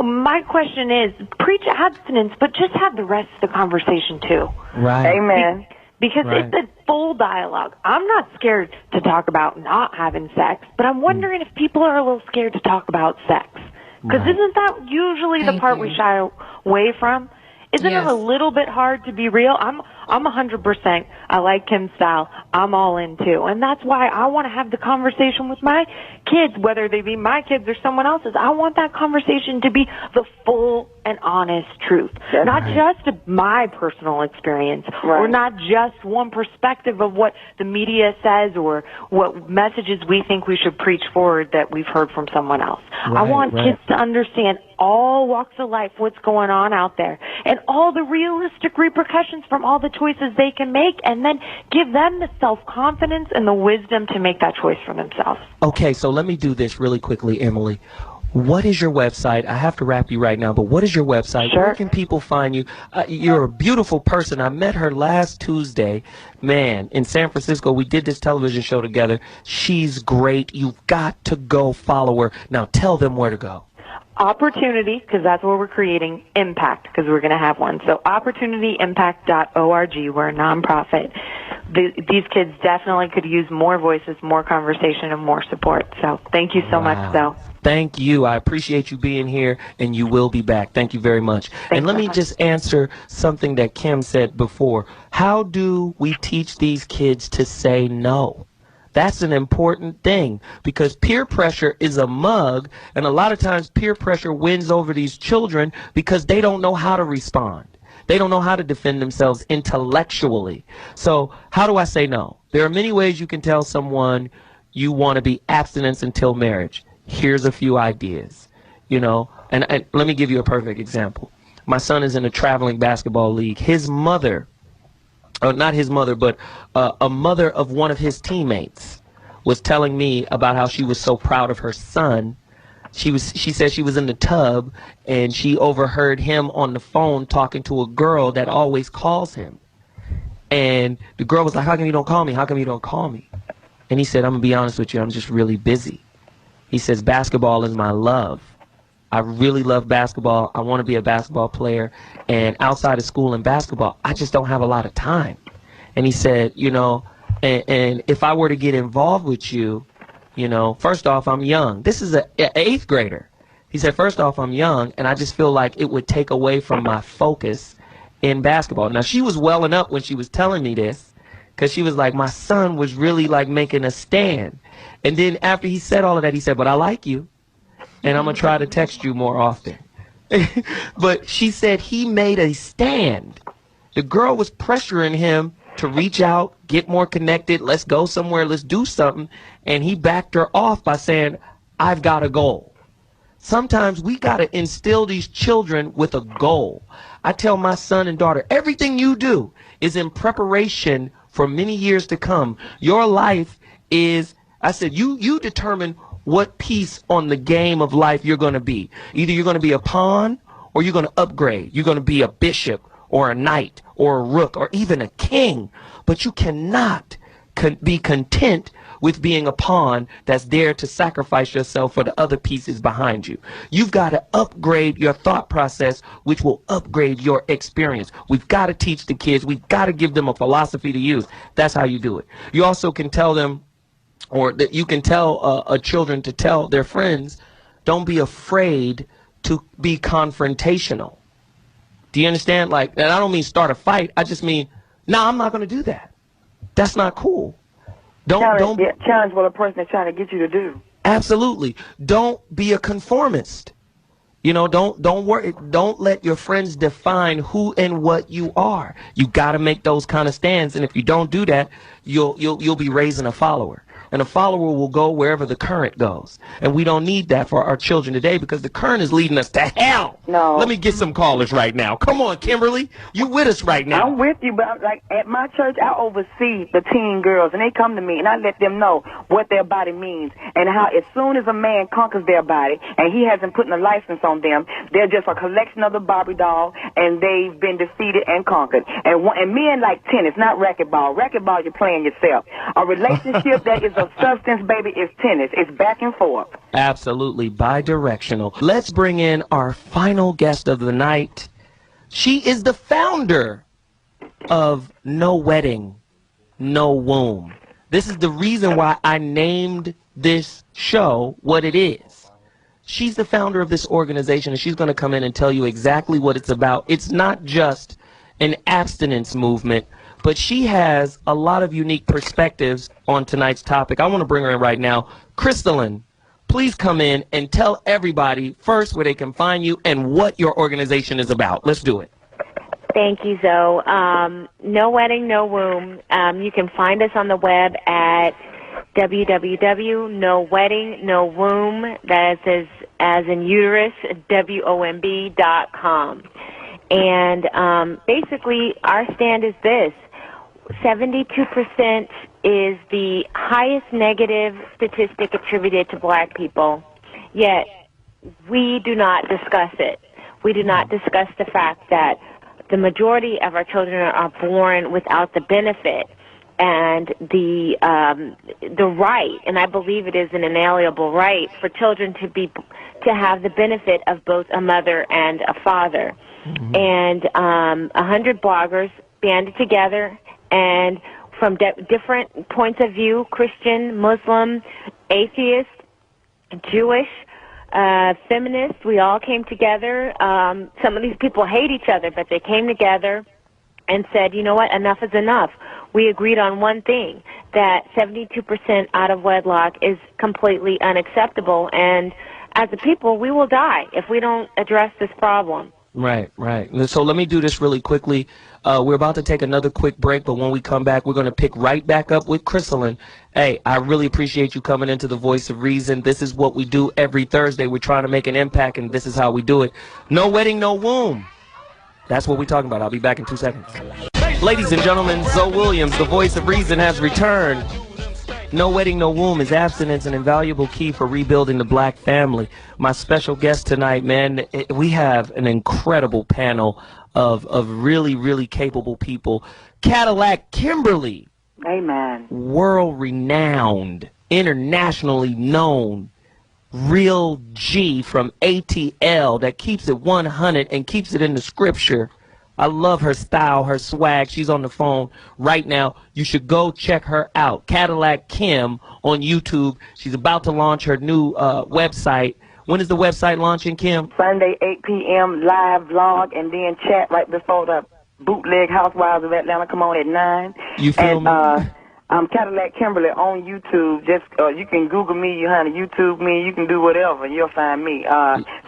My question is, preach abstinence, but just have the rest of the conversation, too. Right. Amen. Because it's a full dialogue. I'm not scared to talk about not having sex, but I'm wondering if people are a little scared to talk about sex. Because isn't that usually the part we shy away from? Isn't it a little bit hard to be real? I'm 100%. I like Kim's style. I'm all in too. And that's why I want to have the conversation with my kids, whether they be my kids or someone else's. I want that conversation to be the full and honest truth. Not just my personal experience or not just one perspective of what the media says or what messages we think we should preach forward that we've heard from someone else. I want kids to understand all walks of life, what's going on out there, and all the realistic repercussions from all the choices they can make, and then give them the self-confidence and the wisdom to make that choice for themselves. Okay, so let me do this really quickly, Emily. What is your website? I have to wrap you right now, but what is your website? Sure. Where can people find you? You're a beautiful person. I met her last Tuesday. Man, in San Francisco, we did this television show together. She's great. You've got to go follow her. Now tell them where to go. Opportunity, because that's what we're creating. Impact, because we're going to have one. So opportunityimpact.org. We're a nonprofit. These kids definitely could use more voices, more conversation, and more support. So thank you so much, though. Thank you. I appreciate you being here, and you will be back. Thank you very much. And let me just answer something that Kim said before. How do we teach these kids to say no? That's an important thing because peer pressure is a mug, and a lot of times peer pressure wins over these children because they don't know how to respond. They don't know how to defend themselves intellectually. So how do I say no? There are many ways you can tell someone you want to be abstinence until marriage. Here's a few ideas, you know, and let me give you a perfect example. My son is in a traveling basketball league. His mother not his mother, but a mother of one of his teammates was telling me about how she was so proud of her son. She said she was in the tub and she overheard him on the phone talking to a girl that always calls him. And the girl was like, how come you don't call me? How come you don't call me? And he said, I'm going to be honest with you, I'm just really busy. He says, basketball is my love. I really love basketball. I want to be a basketball player. And outside of school and basketball, I just don't have a lot of time. And he said, you know, and if I were to get involved with you, you know, first off, I'm young. This is an 8th grader. He said, first off, I'm young, and I just feel like it would take away from my focus in basketball. Now, she was welling up when she was telling me this, because she was like, my son was really like making a stand. And then after he said all of that, he said, but I like you, and I'm going to try to text you more often. But she said he made a stand. The girl was pressuring him to reach out, get more connected, let's go somewhere, let's do something. And he backed her off by saying, I've got a goal. Sometimes we got to instill these children with a goal. I tell my son and daughter, everything you do is in preparation for many years to come. Your life is, I said, you determine what piece on the game of life you're going to be. Either you're going to be a pawn or you're going to upgrade. You're going to be a bishop or a knight or a rook or even a king. But you cannot be content with being a pawn that's there to sacrifice yourself for the other pieces behind you. You've got to upgrade your thought process, which will upgrade your experience. We've got to teach the kids. We've got to give them a philosophy to use. That's how you do it. You also can tell them, or that you can tell children to tell their friends, don't be afraid to be confrontational. Do you understand? Like, and I don't mean start a fight. I just mean, no, I'm not going to do that. That's not cool. Don't challenge what a person is trying to get you to do. Absolutely. Don't be a conformist. You know, don't worry. Don't let your friends define who and what you are. You got to make those kind of stands, and if you don't do that, you'll be raising a follower. And a follower will go wherever the current goes. And we don't need that for our children today because the current is leading us to hell. No. Let me get some callers right now. Come on, Kimberly. You with us right now. I'm with you, but like at my church, I oversee the teen girls, and they come to me, and I let them know what their body means and how as soon as a man conquers their body and he hasn't put a license on them, they're just a collection of the Barbie doll, and they've been defeated and conquered. And men like tennis, not racquetball. Racquetball, you're playing yourself. A relationship that is a substance, baby, is tennis. It's back and forth. Absolutely bi-directional. Let's bring in our final guest of the night. She is the founder of No Wedding, No Womb. This is the reason why I named this show what it is. She's the founder of this organization, and she's going to come in and tell you exactly what it's about. It's not just an abstinence movement, but she has a lot of unique perspectives on tonight's topic. I want to bring her in right now. Christelyn, please come in and tell everybody first where they can find you and what your organization is about. Let's do it. Thank you, Zoe. No Wedding, No Womb. You can find us on the web at www.noweddingnowomb, that is as in uterus, WOMB.com. And basically, our stand is this. 72% is the highest negative statistic attributed to black people, yet we do not discuss it. We do not discuss the fact that the majority of our children are born without the benefit and the right, and I believe it is an inalienable right for children to have the benefit of both a mother and a father. Mm-hmm. And 100 bloggers banded together, and from different points of view, Christian, Muslim, atheist, Jewish, feminist, we all came together. Some of these people hate each other, but they came together and said, you know what, enough is enough. We agreed on one thing, that 72% out of wedlock is completely unacceptable, and as a people, we will die if we don't address this problem. Right, right. So let me do this really quickly. We're about to take another quick break, but when we come back, we're going to pick right back up with Christelyn. Hey, I really appreciate you coming into the Voice of Reason. This is what we do every Thursday. We're trying to make an impact, and this is how we do it. No wedding, no womb. That's what we're talking about. I'll be back in 2 seconds. Ladies and gentlemen, ZoWilliams, the voice of reason, has returned. No wedding, no womb is abstinence, an invaluable key for rebuilding the black family. My special guest tonight, man, we have an incredible panel of really, really capable people. Cadillac Kimberly. Amen. World-renowned, internationally known, real G from ATL that keeps it 100 and keeps it in the scripture. I love her style, her swag. She's on the phone right now. You should go check her out. Cadillac Kim on YouTube. She's about to launch her new website. When is the website launching, Kim? Sunday, 8 p.m. live vlog and then chat right before the Bootleg Housewives of Atlanta come on at 9. You feel me? I'm Cadillac Kimberly on YouTube. Just you can Google me, you honey, YouTube me, you can do whatever, you'll find me.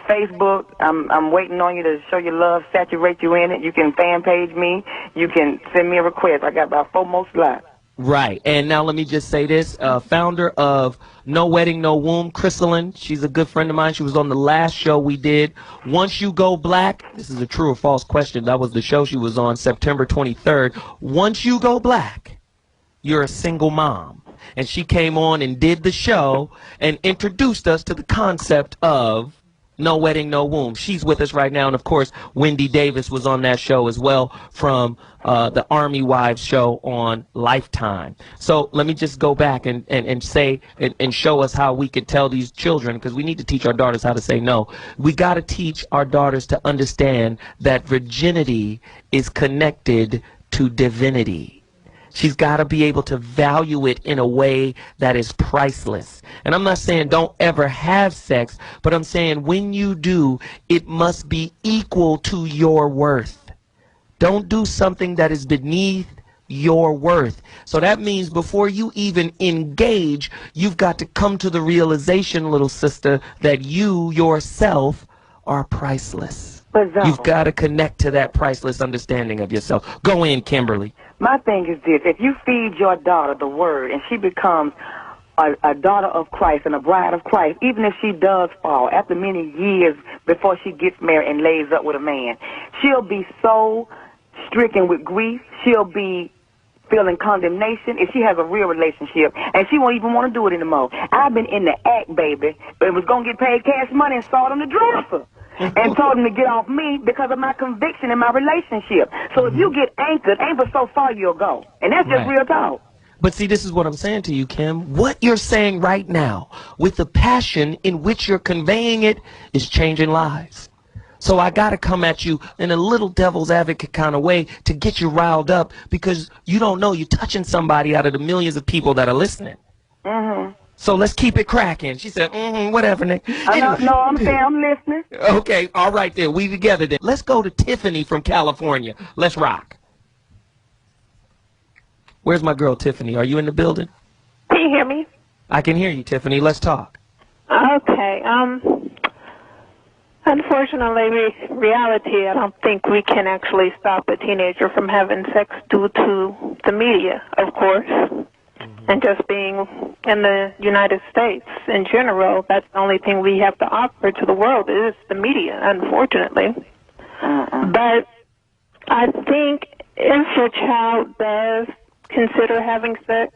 Facebook, I'm waiting on you to show your love, saturate you in it. You can fan page me, you can send me a request. I got about 4 more slots. Right, and now let me just say this, founder of No Wedding, No Womb, Christelyn, she's a good friend of mine. She was on the last show we did. Once You Go Black, this is a true or false question. That was the show she was on September 23rd. Once you go black, you're a single mom. And she came on and did the show and introduced us to the concept of No Wedding, No Womb. She's with us right now. And, of course, Wendy Davis was on that show as well from the Army Wives show on Lifetime. So let me just go back and say and show us how we could tell these children, because we need to teach our daughters how to say no. We got to teach our daughters to understand that virginity is connected to divinity. She's got to be able to value it in a way that is priceless. And I'm not saying don't ever have sex, but I'm saying when you do, it must be equal to your worth. Don't do something that is beneath your worth. So that means before you even engage, you've got to come to the realization, little sister, that you yourself are priceless. You've got to connect to that priceless understanding of yourself. Go in, Kimberly. My thing is this: if you feed your daughter the word and she becomes a daughter of Christ and a bride of Christ, even if she does fall after many years before she gets married and lays up with a man, she'll be so stricken with grief, she'll be feeling condemnation if she has a real relationship, and she won't even want to do it anymore. I've been in the act, baby, but it was going to get paid cash money and saw it on the dresser. And told him to get off me because of my conviction in my relationship. So if you get anchored, ain't but so far you'll go. And that's just real talk. But see, this is what I'm saying to you, Kim. What you're saying right now, with the passion in which you're conveying it, is changing lives. So I got to come at you in a little devil's advocate kind of way to get you riled up, because you don't know you're touching somebody out of the millions of people that are listening. So let's keep it cracking. She said, whatever, Nick. Anyway. No, I'm saying I'm listening. Okay, all right then. We together then. Let's go to Tiffany from California. Let's rock. Where's my girl, Tiffany? Are you in the building? Can you hear me? I can hear you, Tiffany. Let's talk. Okay. Unfortunately, reality, I don't think we can actually stop a teenager from having sex due to the media, of course. And just being in the United States in general, that's the only thing we have to offer to the world is the media, unfortunately. But I think if a child does consider having sex,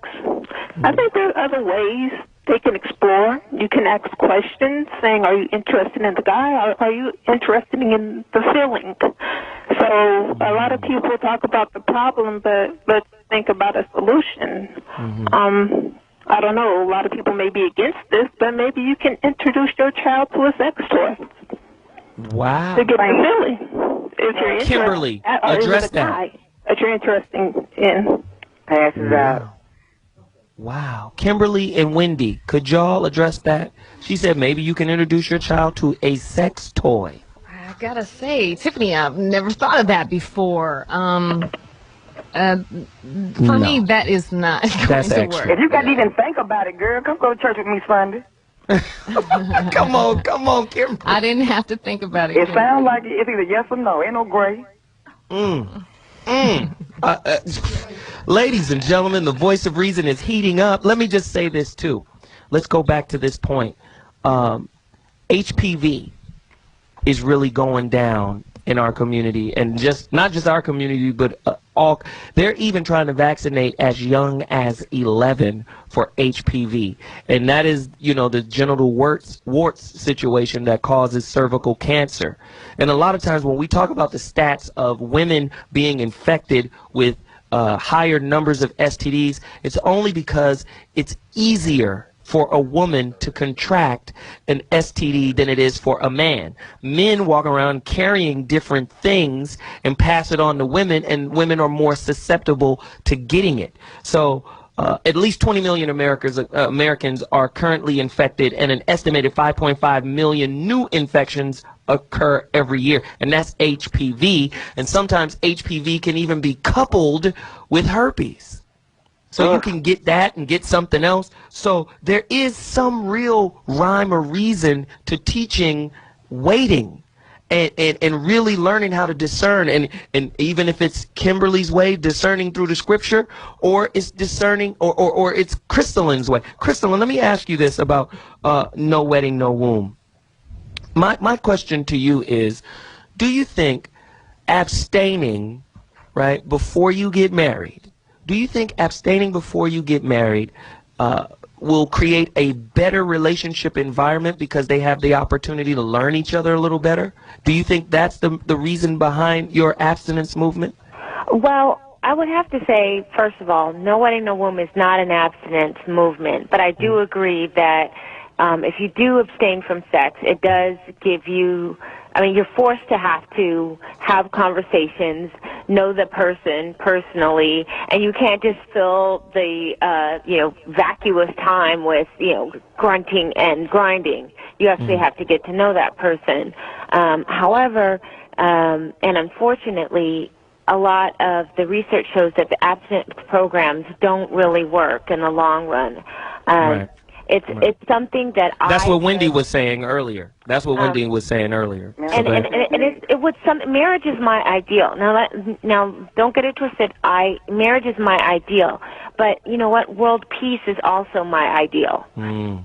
I think there are other ways they can explore. You can ask questions saying, are you interested in the guy, or are you interested in the feeling? So a lot of people talk about the problem, but let's think about a solution. I don't know, a lot of people may be against this, but maybe you can introduce your child to a sex toy. Wow. To get the feeling. If you're interested, Kimberly, address that. That you're interested in. Passes out. Wow. Kimberly and Wendy, could y'all address that? She said maybe you can introduce your child to a sex toy. I gotta say, Tiffany, I've never thought of that before. For me, that is not going to work. If you can't even think about it, girl, come go to church with me Sunday. Come on, Kimberly. I didn't have to think about it. It sounds like it's either yes or no. Ain't no gray. Ladies and gentlemen, the voice of reason is heating up. Let me just say this, too. Let's go back to this point. HPV is really going down in our community, and not just our community, but they're even trying to vaccinate as young as 11 for HPV. And that is, you know, the genital warts situation that causes cervical cancer. And a lot of times when we talk about the stats of women being infected with higher numbers of STDs, it's only because it's easier for a woman to contract an STD than it is for a man. Men walk around carrying different things and pass it on to women, and women are more susceptible to getting it. So at least 20 million Americans are currently infected, and an estimated 5.5 million new infections occur every year, and that's HPV. And sometimes HPV can even be coupled with herpes. So you can get that and get something else. So there is some real rhyme or reason to teaching waiting and really learning how to discern. And even if it's Kimberly's way, discerning through the scripture, or it's discerning, or it's Christelyn's way. Christelyn, let me ask you this about no wedding, no womb. My question to you is, do you think abstaining, right, before you get married, do you think abstaining before you get married will create a better relationship environment because they have the opportunity to learn each other a little better? Do you think that's the reason behind your abstinence movement? Well, I would have to say, first of all, no wedding, no womb is not an abstinence movement. But I do agree that if you do abstain from sex, it does give you, I mean, you're forced to have conversations, know the person personally, and you can't just fill the, vacuous time with, grunting and grinding. You actually have to get to know that person. However, and unfortunately, a lot of the research shows that the abstinence programs don't really work in the long run. Right. It's something that That's what Wendy was saying earlier. That's what Wendy was saying earlier. And marriage is my ideal. Now don't get it twisted. Marriage is my ideal, but you know what? World peace is also my ideal.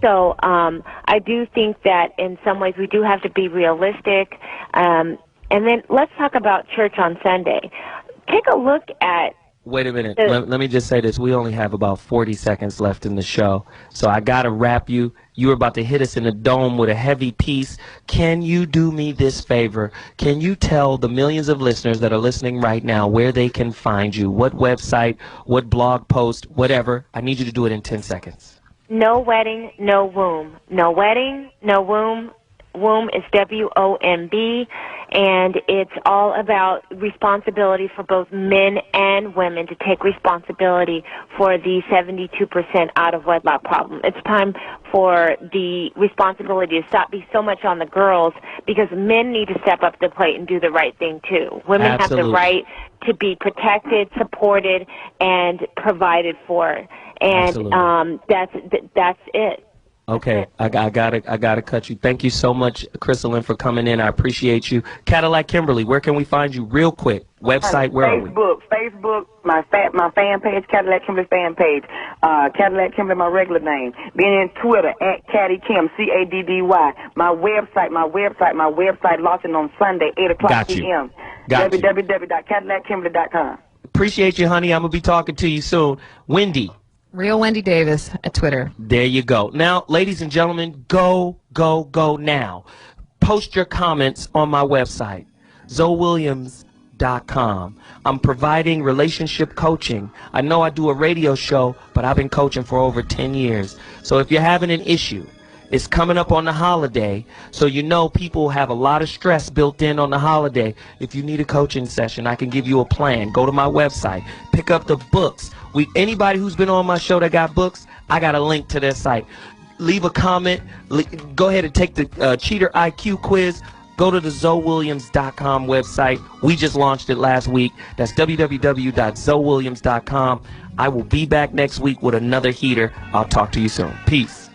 So I do think that in some ways we do have to be realistic. And then let's talk about church on Sunday. Take a look at. Wait a minute. Let me just say this. We only have about 40 seconds left in the show. So I got to wrap you. You were about to hit us in the dome with a heavy piece. Can you do me this favor? Can you tell the millions of listeners that are listening right now where they can find you? What website, what blog post, whatever. I need you to do it in 10 seconds. No wedding, no womb. No wedding, no womb. Womb is WOMB, and it's all about responsibility for both men and women to take responsibility for the 72% out-of-wedlock problem. It's time for the responsibility to stop being so much on the girls, because men need to step up to the plate and do the right thing, too. Women have the right to be protected, supported, and provided for. And that's it. Okay, I gotta cut you. Thank you so much, Christelyn, for coming in. I appreciate you. Cadillac Kimberly, where can we find you real quick? Website, where are we? Facebook, my fan page, Cadillac Kimberly fan page. Cadillac Kimberly, my regular name. Being in Twitter, at Caddy Kim, CADDY. My website launching on Sunday, 8 o'clock p.m. www.CadillacKimberly.com. Appreciate you, honey. I'm gonna be talking to you soon. Wendy. Real Wendy Davis at Twitter. There you go. Now, ladies and gentlemen, go now. Post your comments on my website, ZoWilliams.com. I'm providing relationship coaching. I know I do a radio show, but I've been coaching for over 10 years. So if you're having an issue, it's coming up on the holiday, so you know people have a lot of stress built in on the holiday. If you need a coaching session, I can give you a plan. Go to my website. Pick up the books. Anybody who's been on my show that got books, I got a link to their site. Leave a comment. Go ahead and take the Cheater IQ quiz. Go to the ZoWilliams.com website. We just launched it last week. That's www.ZoWilliams.com. I will be back next week with another heater. I'll talk to you soon. Peace.